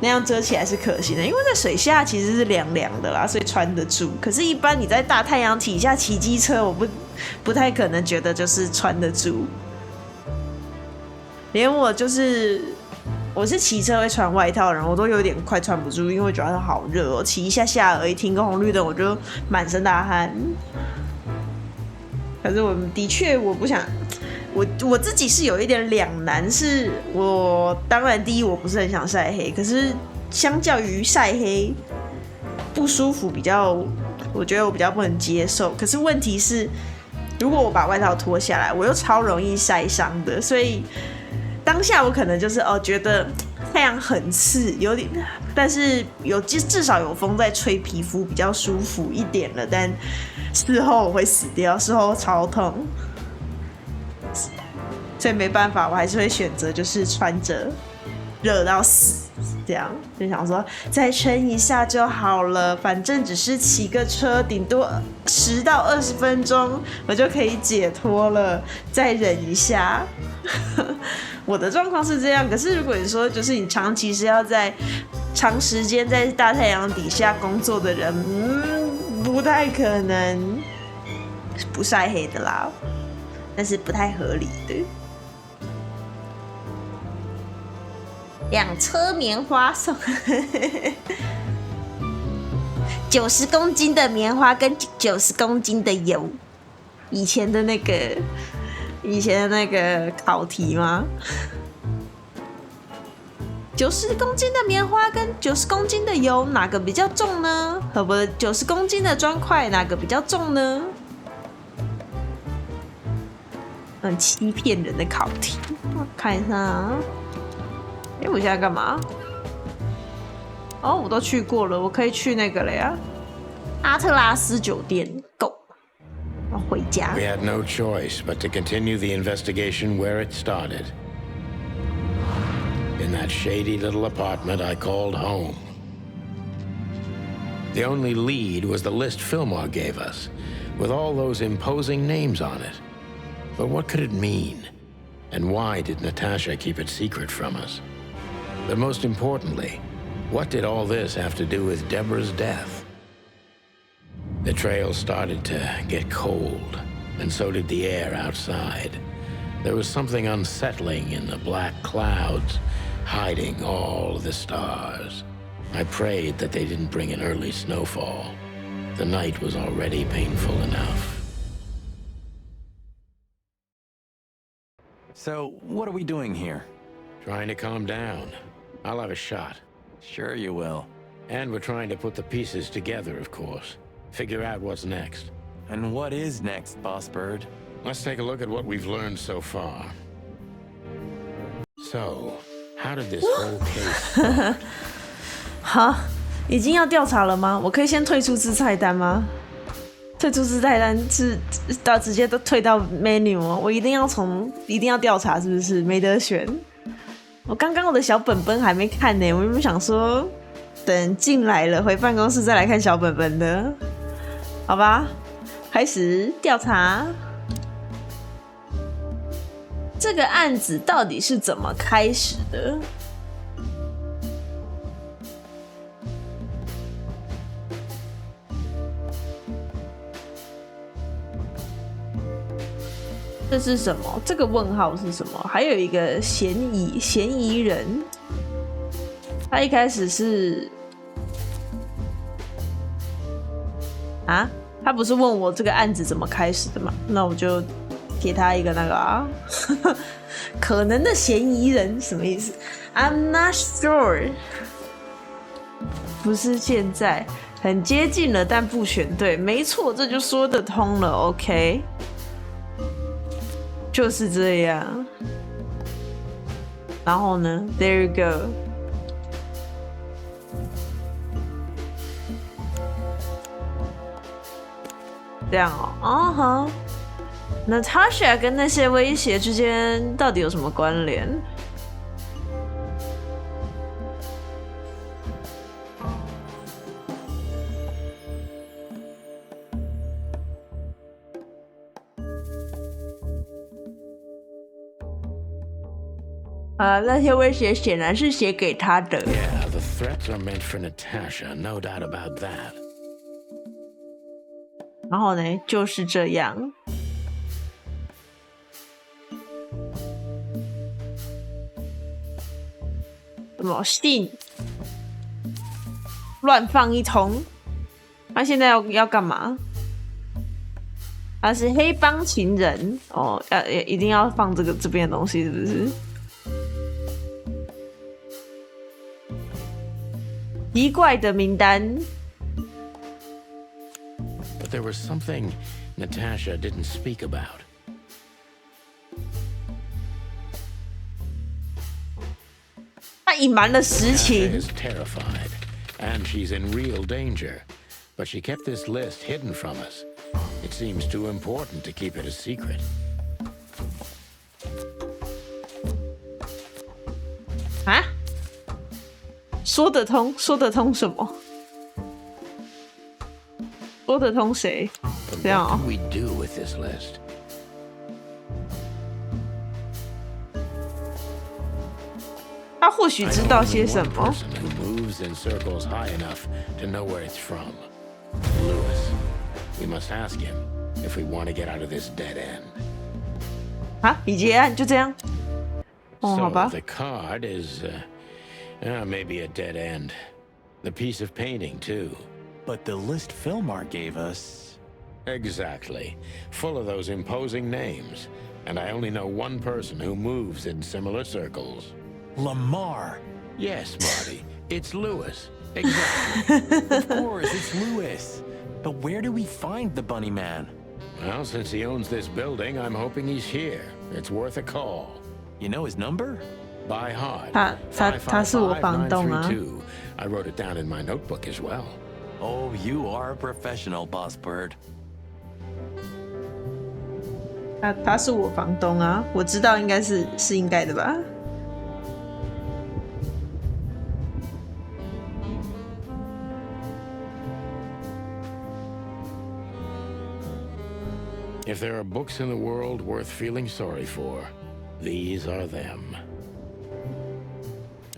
那样遮起来是可行的。因为在水下其实是凉凉的啦，所以穿得住。可是，一般你在大太阳底下骑机车，我不太可能觉得就是穿得住。连我是骑车会穿外套的人，我都有点快穿不住，因为我觉得好热哦，骑一下下而已，停个红绿灯我就满身大汗。可是我的确我不想。我自己是有一点两难，是我当然第一我不是很想晒黑，可是相较于晒黑不舒服我觉得我比较不能接受。可是问题是，如果我把外套脱下来，我又超容易晒伤的，所以当下我可能就是觉得太阳很刺，有点，但是至少有风在吹，皮肤比较舒服一点了。但事后我会死掉，事后超痛。所以没办法，我还是会选择就是穿着热到死，这样就想说再撑一下就好了，反正只是骑个车，顶多10到20分钟，我就可以解脱了，再忍一下。我的状况是这样，可是如果你说就是你长期是要在长时间在大太阳底下工作的人，不太可能不晒黑的啦，但是不太合理的。2车棉花送90公斤的棉花跟90公斤的油，以前的那个考题吗？90公斤的棉花跟90公斤的油哪个比较重呢？和不90公斤的砖块哪个比较重呢？很欺骗人的考题，我看一下啊。我现在干嘛？我都去过了，我可以去那个了呀，阿特拉斯酒店。Go， 我回家。 We had no choice but to continue the investigation where it started. In that shady little apartment I called home. The only lead was the list Fillmore gave us, with all those imposing names on it. But what could it mean? And why did Natasha keep it secret from us? But most importantly, what did all this have to do with Deborah's death? The trail started to get cold, and so did the air outside. There was something unsettling in the black clouds, hiding all the stars. I prayed that they didn't bring an early snowfall. The night was already painful enough. So, what are we doing here? Trying to calm down. I'll have a shot. Sure you will. And we're trying to put the pieces together, of course. Figure out what's next. And what is next, Boss Bird? Let's take a look at what we've learned so far. So, how did this whole case start? 好，已经要调查了吗？我可以先退出至菜单吗？退出至菜单是直接都退到 menu 哦，我一定要调查，是不是？没得选。我刚刚我的小本本还没看呢，我原本想说等进来了回办公室再来看小本本的，好吧？开始调查，这个案子到底是怎么开始的？这是什么？这个问号是什么？还有一个嫌疑人，他一开始是啊，他不是问我这个案子怎么开始的吗？那我就给他一个那个啊，可能的嫌疑人什么意思 ？I'm not sure， 不是现在，很接近了，但不选对，没错，这就说得通了。OK， 就是这样。然后呢 ？There you go。这样哦，哈。Natasha 跟那些威胁之间到底有什么关联？那些威胁显然是写给他的。Yeah, the threats are meant for Natasha, no doubt about that. 然后呢，就是这样。什么信乱放一通？他现在要干嘛？他是黑帮情人哦，一定要放这边的东西，是不是？奇怪的名单。But there was something Natasha didn't speak about. 他隐瞒了实 Natasha 情。 is terrified, and she's in real danger. But she kept this list hidden from us. It seems too important to keep it a secret. 啊？说得通？说得通什么？说得通谁？ But 这样 what 哦 can we do with this list? 他或许 I 知 know 道 only 些什 one 么。 person who moves in circles high enough to know where it's from. Lewis. We must ask him if we want to get out of this dead end. 啊，已结案就这样。哦，好 So 吧。 the card is maybe a dead end. The piece of painting too. But the list Philmar gave us. Exactly. Full of those imposing names. And I only know one person who moves in similar circles. Lamar. Yes, Marty. It's Lewis. Exactly. Of course, it's Lewis. But where do we find the bunny man? Well, since he owns this building, I'm hoping he's here. It's worth a call. You know his number? By heart. 他是我房东啊。 555-932. I wrote it down in my notebook as well. Oh, you are a professional, Boss Bird. 他是我房东啊，我知道应该是应该的吧。If there are books in the world worth feeling sorry for, these are them.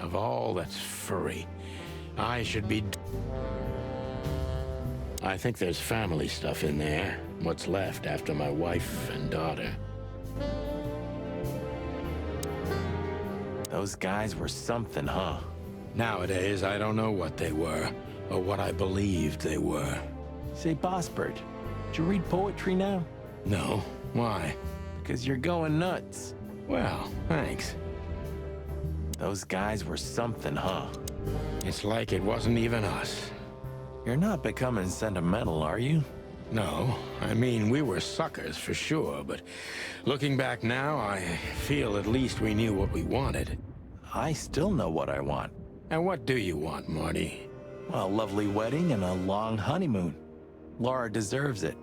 Of all that's furry, I should be... I think there's family stuff in there. What's left after my wife and daughter. Those guys were something, huh? Nowadays, I don't know what they were, or what I believed they were. Say, Boss Bird, did you read poetry now? No, why? Because you're going nuts. Well, thanks. Those guys were something, huh? It's like it wasn't even us. You're not becoming sentimental, are you? No, I mean, we were suckers for sure, but looking back now, I feel at least we knew what we wanted. I still know what I want. And what do you want, Marty? A lovely wedding and a long honeymoon. Laura deserves it.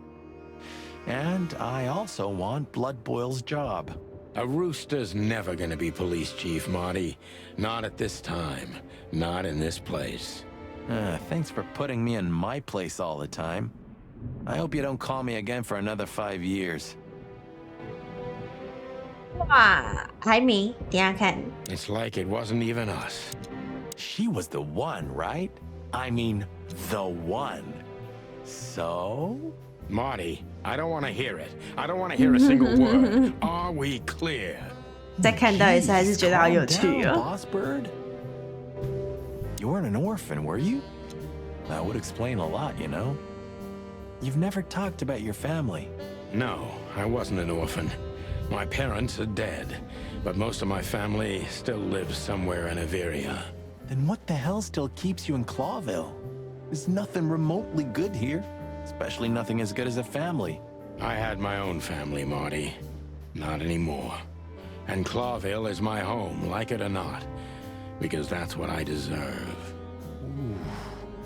And I also want Blood Boil's job. A rooster's never gonna be police chief, Marty. Not at this time. Not in this place. Thanks for putting me in my place all the time. I hope you don't call me again for another 5 years. 哇，还没，等一下看。 It's like it wasn't even us. She was the one, right? I mean, the one. So, Marty, I don't want to hear it. I don't want to hear a single word. Are we clear? 再看到一次还是觉得好有 Calm 趣 down, 哦。 Boss Bird. You weren't an orphan, were you? That would explain a lot, you know? You've never talked about your family. No, I wasn't an orphan. My parents are dead, but most of my family still lives somewhere in Averia. Then what the hell still keeps you in Clawville? There's nothing remotely good here, especially nothing as good as a family. I had my own family, Marty. Not anymore. And Clawville is my home, like it or not, because that's what I deserve.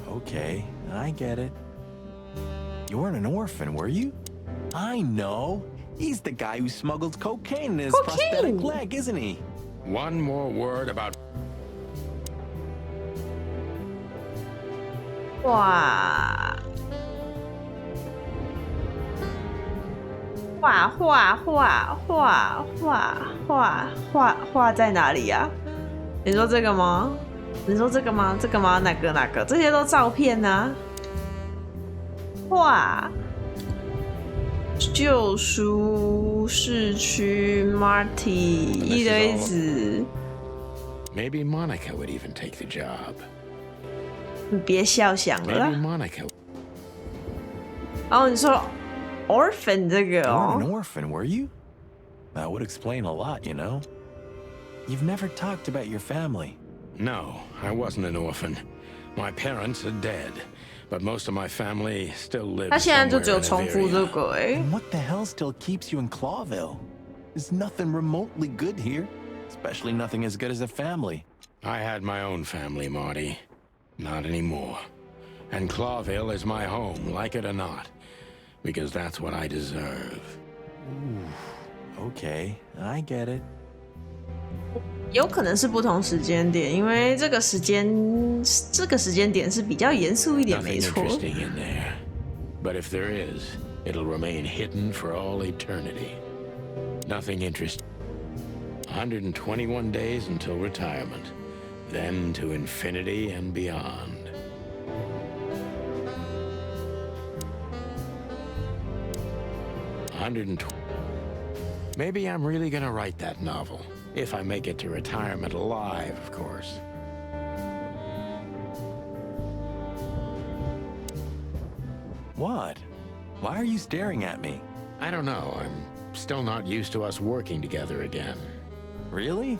Okay, I get it. You weren't an orphan, were you? I know. He's the guy who smuggled cocaine in his prosthetic leg, isn't he? One more word about 哇！画在哪里呀？你说这个吗？你说这个吗？这个吗？哪个？这些都照片啊。画。救赎市区 Marty 一堆子。 maybe Monica would even take the job. 你别笑想了啦。 Maybe Monica. 哦，你说 orphan 这个 You 哦 weren't an orphan, were you? That would explain a lot, you know? You've never talked about your family. No, I wasn't an orphan. My parents are dead, but most of my family still lives 他现在就 somewhere 只有 in 重复这 Averia. 个哎。 And what the hell still keeps you in Clawville? There's nothing remotely good here, especially nothing as good as a family. I had my own family, Marty. Not anymore. And Clawville is my home, like it or not, because that's what I deserve. Okay, I get it. 有可能是不同时间点，因为这个时间点是比较严肃一点， Nothing 没错。 interesting in there. But if there is, it'll remain hidden for all eternity. Nothing interesting. 121 days until retirement. Then to infinity and beyond. Maybe I'm really gonna write that novel. If I make it to retirement alive, of course. What? Why are you staring at me? I don't know. I'm still not used to us working together again. Really?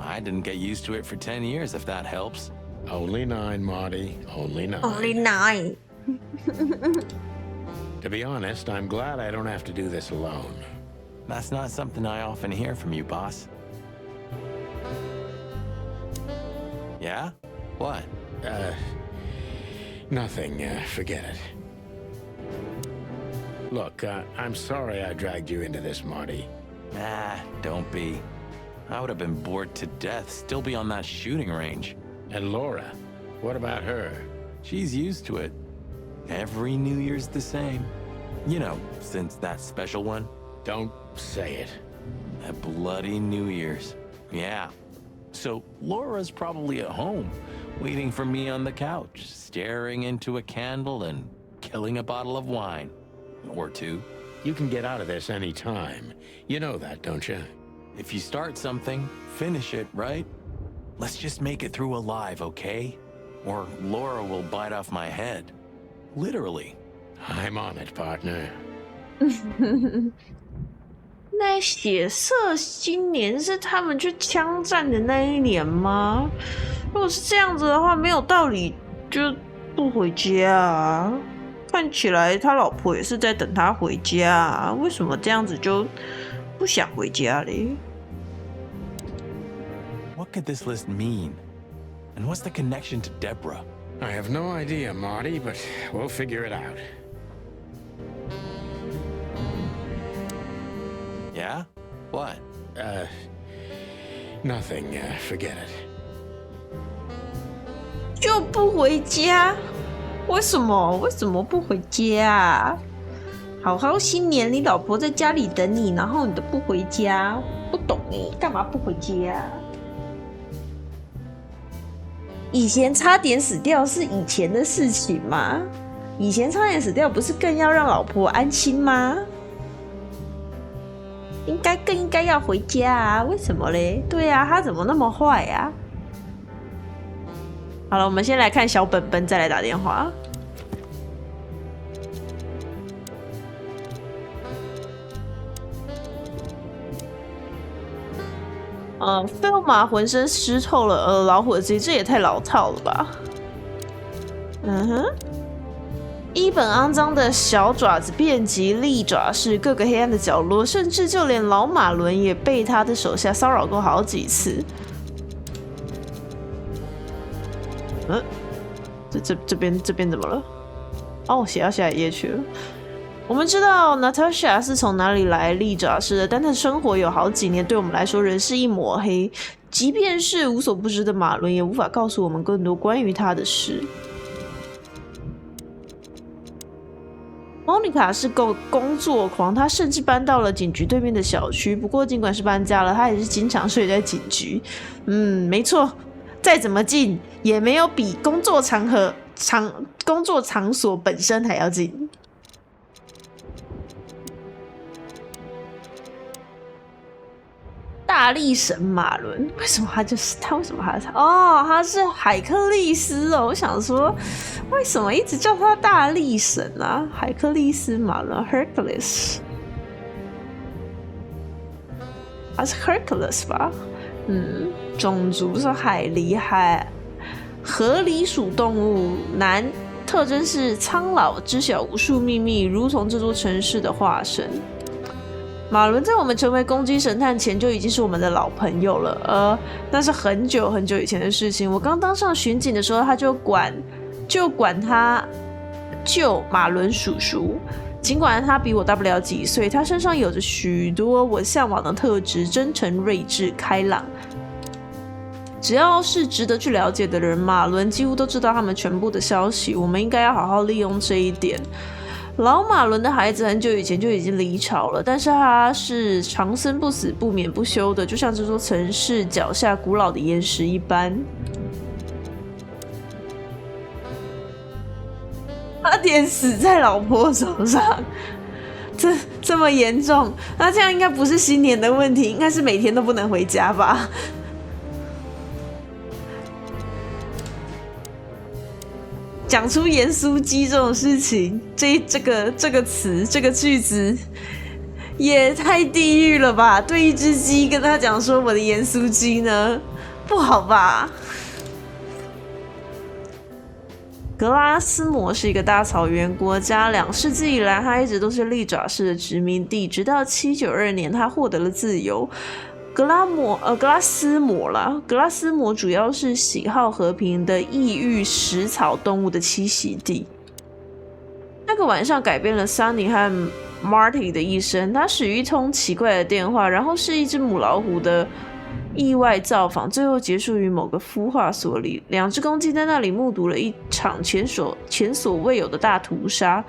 I didn't get used to it for 10 years, if that helps. Only 9, Marty. Only 9. Only 9。 To be honest, I'm glad I don't have to do this alone. That's not something I often hear from you, boss. Yeah? What? Nothing. Forget it. Look, I'm sorry I dragged you into this, Marty. Nah, don't be. I would have been bored to death, still be on that shooting range. And Laura, what about her? She's used to it. Every New Year's the same. You know, since that special one. Don't say it. That bloody New Year's. Yeah. So Laura's probably at home, waiting for me on the couch, staring into a candle and killing a bottle of wine. Or 2. You can get out of this any time. You know that, don't you? If you start something, finish it, right? Let's just make it through alive, okay? Or Laura will bite off my head. Literally. I'm on it, partner. 那血色新年是他们去枪战的那一年吗？如果是这样子的话，没有道理就不回家啊。看起来他老婆也是在等他回家啊，为什么这样子就不想回家嘞？ What could this list mean? And what's the connection to Deborah? I have no idea, Marty, but we'll figure it out. Yeah? What? Nothing. Forget it. 就不回家？为什么？为什么不回家啊？好好新年，你老婆在家里等你，然后你都不回家，不懂你干嘛不回家？以前差点死掉是以前的事情吗？以前差点死掉，不是更要让老婆安心吗？更应该要回家啊？为什么嘞？对啊，他怎么那么坏啊？好了，我们先来看小本本，再来打电话。菲欧玛浑身湿透了，老虎的鸡，这也太老套了吧？嗯哼。一本肮脏的小爪子遍及利爪市各个黑暗的角落，甚至就连老马伦也被他的手下骚扰过好几次。这边怎么了？哦，写到下一页去了。我们知道 Natasha 是从哪里来利爪市的，但她生活有好几年，对我们来说仍是一抹黑。即便是无所不知的马伦，也无法告诉我们更多关于他的事。莫妮卡是个工作狂，她甚至搬到了警局对面的小区。不过，尽管是搬家了，她也是经常睡在警局。没错，再怎么近也没有比工作场所本身还要近。大力神马伦，为什么他就是他？为什么他是海克力斯哦！我想说，为什么一直叫他大力神啊？海克力斯马伦 ，Hercules， 他是 Hercules 吧？种族是河狸属动物，男，特征是苍老，知晓无数秘密，如同这座城市的化身。马伦在我们成为攻击神探前就已经是我们的老朋友了，那是很久很久以前的事情。我刚当上巡警的时候，他就管他救马伦叔叔。尽管他比我大不了几岁，他身上有着许多我向往的特质：真诚、睿智、开朗。只要是值得去了解的人，马伦几乎都知道他们全部的消息。我们应该要好好利用这一点。老马伦的孩子很久以前就已经离巢了，但是他是长生不死、不眠不休的，就像这座城市脚下古老的岩石一般。差点死在老婆手上，这么严重？那这样应该不是新年的问题，应该是每天都不能回家吧？讲出盐酥鸡这种事情，这个词这个句子也太地狱了吧？对一只鸡跟他讲说我的盐酥鸡呢，不好吧？格拉斯摩是一个大草原国家，2世纪以来，它一直都是利爪市的殖民地，直到792年，它获得了自由。格拉斯摩主要是喜好和平的异域食草动物的栖息地。那个晚上改变了 Sunny 和 Marty 的一生，他使一通奇怪的电话，然后是一只母老虎的意外造访，最后结束于某个孵化所里。2只公鸡在那里目睹了一场前所未有的大屠杀。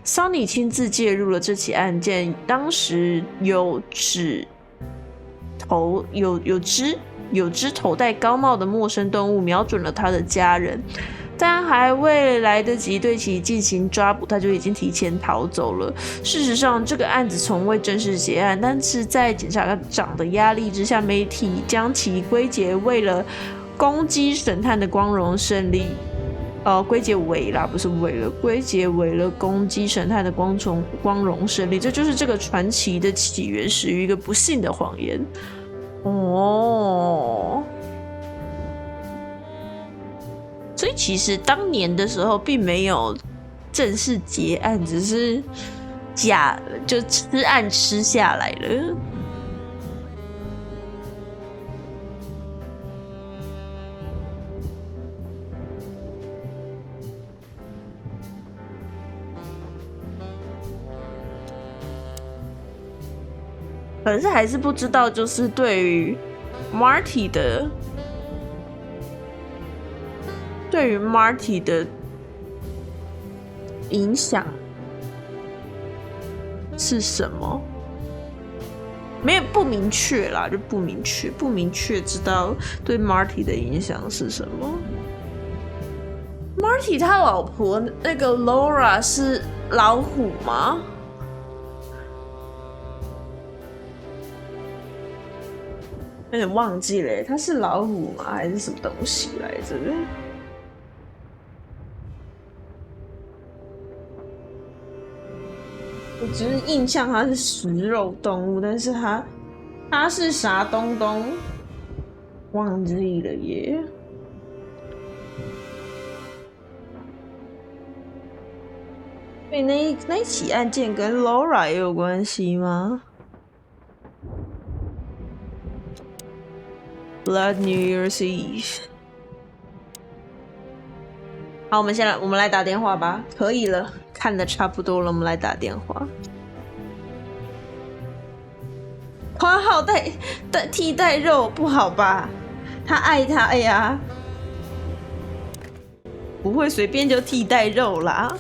Sunny 亲自介入了这起案件，当时有只头戴高帽的陌生动物瞄准了他的家人，但还未来得及对其进行抓捕，他就已经提前逃走了。事实上，这个案子从未正式结案，但是在检察长的压力之下，媒体将其归结为了攻击神探的光荣胜利。归结为了攻击神探的光荣胜利，这就是这个传奇的起源始于一个不幸的谎言。所以其实当年的时候并没有正式结案，只是就吃案吃下来了。可是还是不知道，就是对于 Marty 的影响是什么？不明确啦，就不明确知道对 Marty 的影响是什么。Marty 他老婆那个 Laura 是老虎吗？有点忘记了，他是老虎吗？还是什么东西来着？我只是印象它是食肉动物，但是它是啥东东？忘记了耶。所以那起案件跟 Laura 也有关系吗？Blood New Year's Eve。好，我们来打电话吧。可以了，看的差不多了，我们来打电话。花号替代肉不好吧？他爱他呀，不会随便就替代肉啦。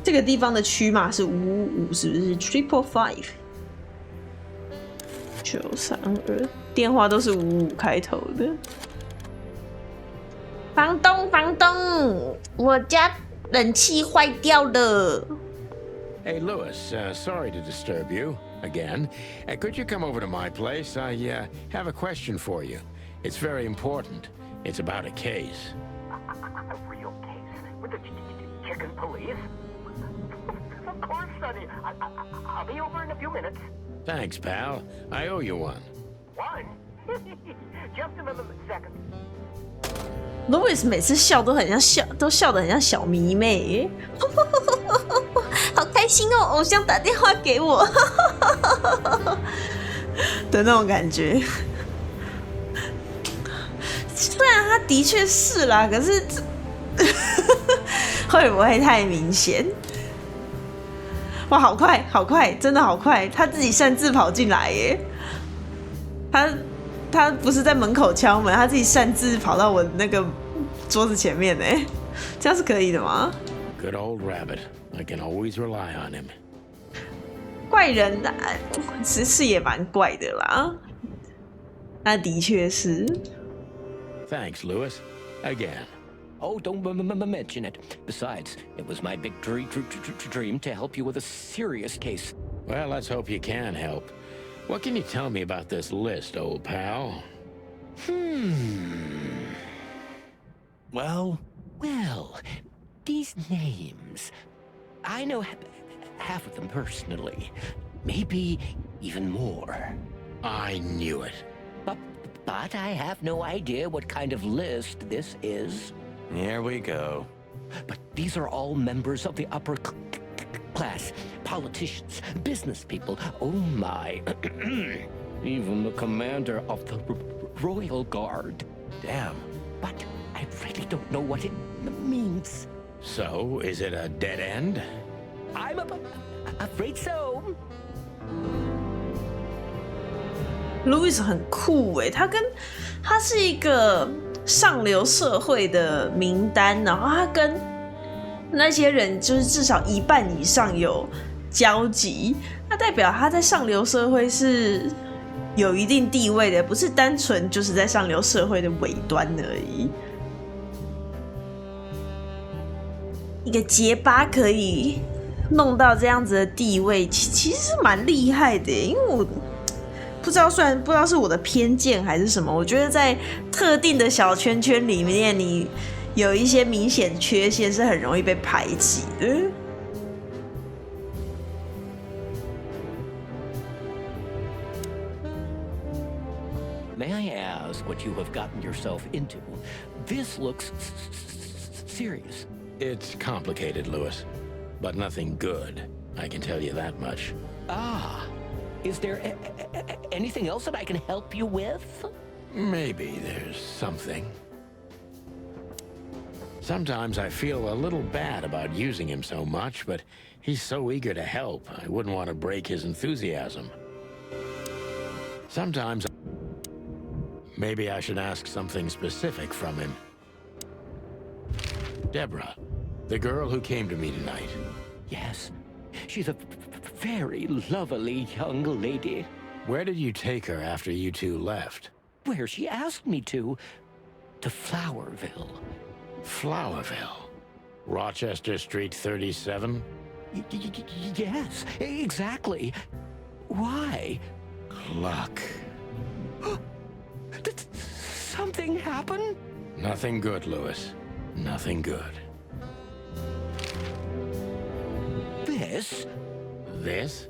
这个地方的区码是555，是不是 555 932？电话都是55开头的。房东，我家冷气坏掉了。Hey, Lewis, sorry to disturb you again. Could you come over to my place? I have a question for you. It's very important. It's about a case. A real case? With the chicken police? Of course, Sonny. I'll be over in a few minutes. Thanks, pal. I owe you one. One? Just a second. Louis 每次笑都笑得很像小迷妹，好开心哦！偶像打电话给我的那种感觉。虽然他的确是啦，可是会不会太明显？哇，好快，真的好快！他自己擅自跑进来耶，他不是在门口敲门，他自己擅自跑到我那个桌子前面呢，这样是可以的吗 Good old rabbit. I can always rely on him. 怪人是也蛮怪的啦，那的确是。Thanks, Lewis. Again. Oh, don't mention it. Besides, it was my big dream to help you with a serious case. Well, let's hope you can help. What can you tell me about this list, old pal? Well, these names. I know half of them personally. Maybe even more. I knew it. But I have no idea what kind of list this is. Here we go. But these are all members of the upper class, politicians, business people. Oh my. Even the commander of the Royal Guard. Damn. But I really don't know what it means. So, is it a dead end? I'm afraid so. Louis 很酷诶，他是一个上流社会的名单，然后他跟那些人就是至少一半以上有交集，那代表他在上流社会是有一定地位的，不是单纯就是在上流社会的尾端而已。一个结巴可以弄到这样子的地位，其实是蛮厉害的，因为我不知道是我的偏见还是什么，我觉得在特定的小圈圈里面，你有一些明显缺陷是很容易被排挤的。May I ask what you have gotten yourself into? This looks serious. It's complicated, Lewis. But nothing good. I can tell you that much. Ah, is there anything else that I can help you with? Maybe there's something. Sometimes I feel a little bad about using him so much, but he's so eager to help, I wouldn't want to break his enthusiasm. Sometimes maybe I should ask something specific from him. Deborah, the girl who came to me tonight. Yes, she's a very lovely young lady. Where did you take her after you two left? Where she asked me to Flowerville. Flowerville. Rochester Street 37? Yes, exactly. Why? Luck. Did something happen? Nothing good, Lewis. Nothing good. This? This?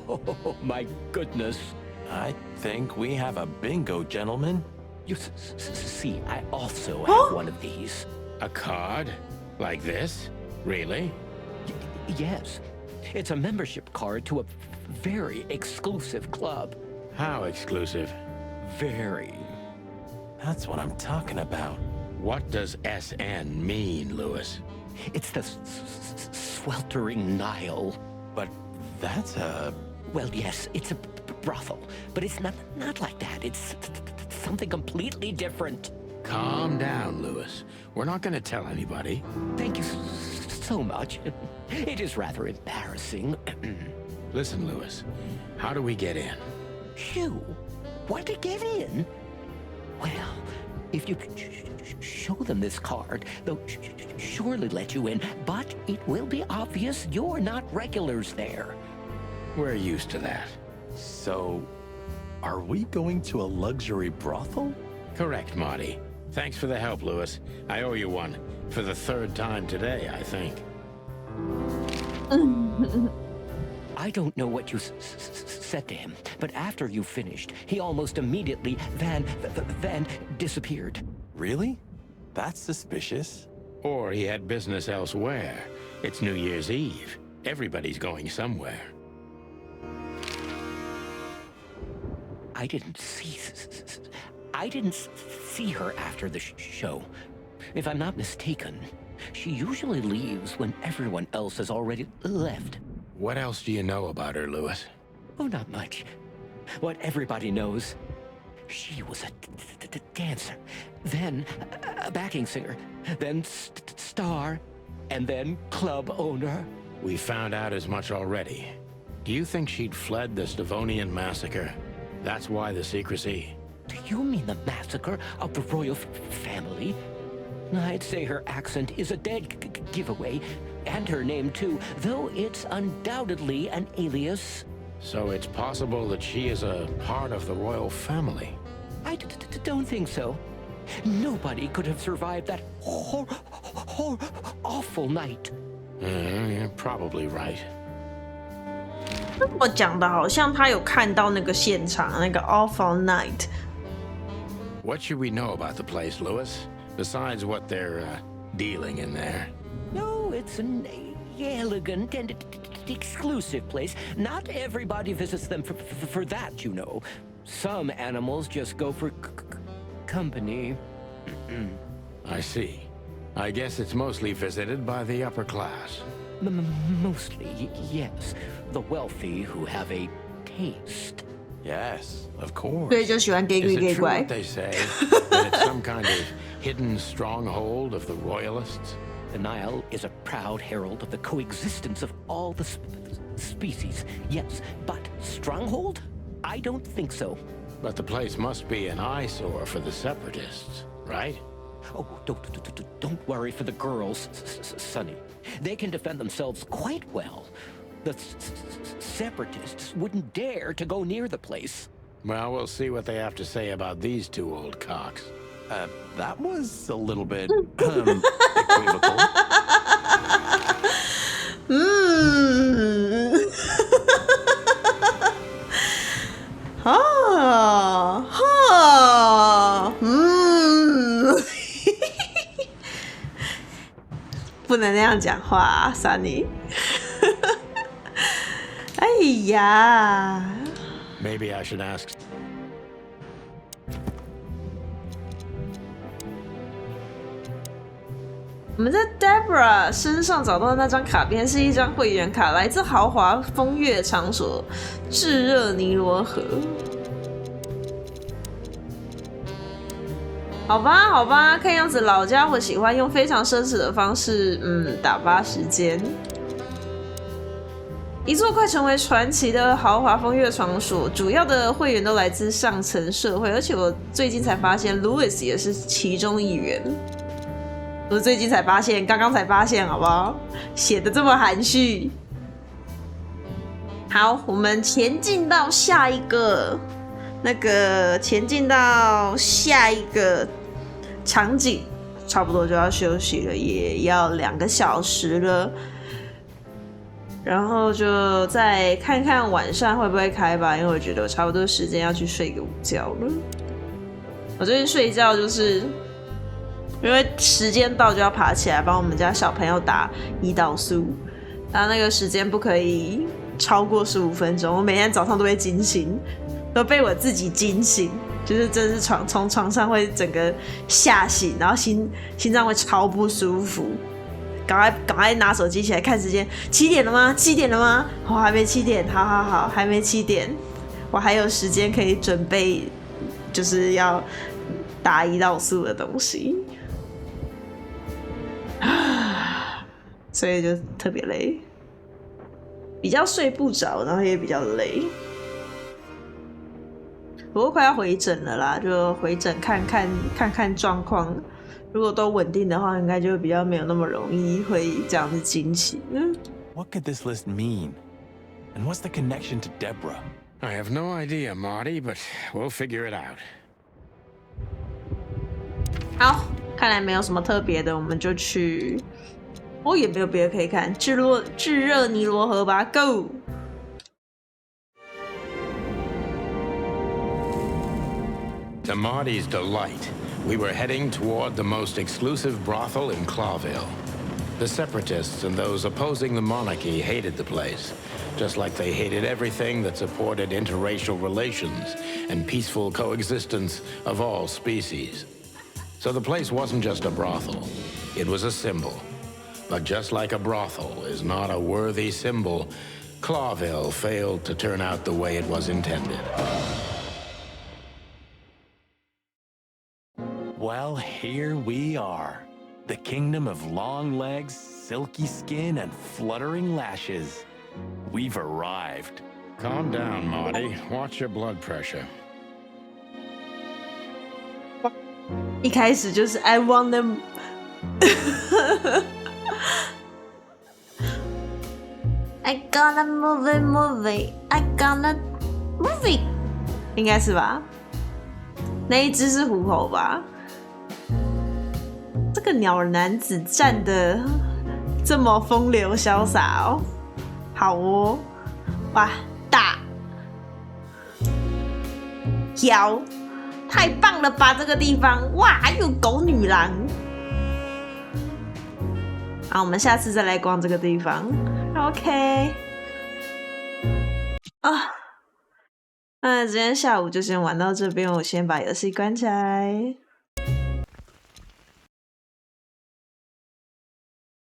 Oh, my goodness. I think we have a bingo, gentlemen. You see, I also have one of these. A card? Like this? Really? Yes. It's a membership card to a very exclusive club. How exclusive? Very. That's what I'm talking about. What does SN mean, Lewis? It's the sweltering Nile. But that's a... Well, yes, it's a brothel, but it's not like that. It's something completely different. Calm down, Lewis. We're not going to tell anybody. Thank you so much. It is rather embarrassing. Listen, Lewis, how do we get in? You want to get in? Well, if you show them this card, they'll surely let you in, but it will be obvious you're not regulars there. We're used to that. So, are we going to a luxury brothel? Correct, Marty. Thanks for the help, Lewis. I owe you one. For the third time today, I think. I don't know what you said to him, but after you finished, he almost immediately van disappeared. Really? That's suspicious. Or he had business elsewhere. It's New Year's Eve. Everybody's going somewhere. I didn't see her after the show. If I'm not mistaken, she usually leaves when everyone else has already left. What else do you know about her, Lewis? Oh, not much. What everybody knows. She was a dancer, then a backing singer, then star, and then club owner. We found out as much already. Do you think she'd fled the Stavonian massacre? That's why the secrecy. Do you mean the massacre of the royal family? I'd say her accent is a dead giveaway, and her name too, though it's undoubtedly an alias. So it's possible that she is a part of the royal family. I don't think so. Nobody could have survived that awful night. You're probably right. 我讲的好像他有看到那个现场那个 Awful Night。 What should we know about the place, Lewis? Besides what they're dealing in there? No, it's an elegant and exclusive place. Not everybody visits them for that, you know. Some animals just go for company. I see. I guess it's mostly visited by the upper class. Mostly, yes. The wealthy who have a taste. Yes, of course. 所以就喜欢 gay Is it 鬼 true 怪 what。they say? That it's some kind of hidden stronghold of the royalists? The Nile is a proud herald of the coexistence of all the species. Yes, but stronghold? I don't think so. But the place must be an eyesore for the separatists, right? Oh, don't worry for the girls, Sonny. They can defend themselves quite well. The separatists wouldn't dare to go near the place. Well, we'll see what they have to say about these two old cocks. That was a little bit equivocal.不能那样讲话啊，Sunny。哎呀， Maybe I should ask. 我们在 Deborah 身上找到的那张卡片是一张会员卡，来自豪华风月场所炙热尼罗河。好吧，好吧，看样子老家伙喜欢用非常奢侈的方式，打发时间。一座快成为传奇的豪华风月场所，主要的会员都来自上层社会，而且我最近才发现 Louis 也是其中一员。我是最近才发现，刚刚才发现，好不好？写的这么含蓄。好，我们前进到下一个场景，差不多就要休息了，也要2个小时了。然后就再看看晚上会不会开吧，因为我觉得我差不多时间要去睡个午觉了。我最近睡觉就是因为时间到就要爬起来帮我们家小朋友打胰岛素，然后那个时间不可以超过15分钟。我每天早上都会惊醒，都被我自己惊醒，就是真的是从床上会整个吓醒，然后心脏会超不舒服。赶快拿手机起来看时间，7点了吗？7点了吗？我还没7点，好，还没7点，我还有时间可以准备，就是要打胰岛素的东西，所以就特别累，比较睡不着，然后也比较累。不过快要回诊了啦，就回诊看看状况。如果都稳定的话，应该就比较没有那么容易会这样子惊奇。What could this list mean? And what's the connection to Deborah? I have no idea, Marty, but we'll figure it out. 好，看来没有什么特别的，我们就去。也没有别的可以看，炙热尼罗河吧 ，Go！ To Marty's delight, we were heading toward the most exclusive brothel in Clawville. The separatists and those opposing the monarchy hated the place, just like they hated everything that supported interracial relations and peaceful coexistence of all species. So the place wasn't just a brothel, it was a symbol. But just like a brothel is not a worthy symbol, Clawville failed to turn out the way it was intended. Well, here we are. The kingdom of long legs, silky skin, and fluttering lashes. We've arrived. Calm down, Marty. Watch your blood pressure. 一开始就是 I want them ，I gonna move it, I gonna move it， 应该是吧？那一只是虎口吧？这个鸟儿男子站得这么风流潇洒哦，好哦，哇，大腰。太棒了吧！这个地方，哇，还有狗女郎。好，我们下次再来逛这个地方。OK。那今天下午就先玩到这边，我先把游戏关起来。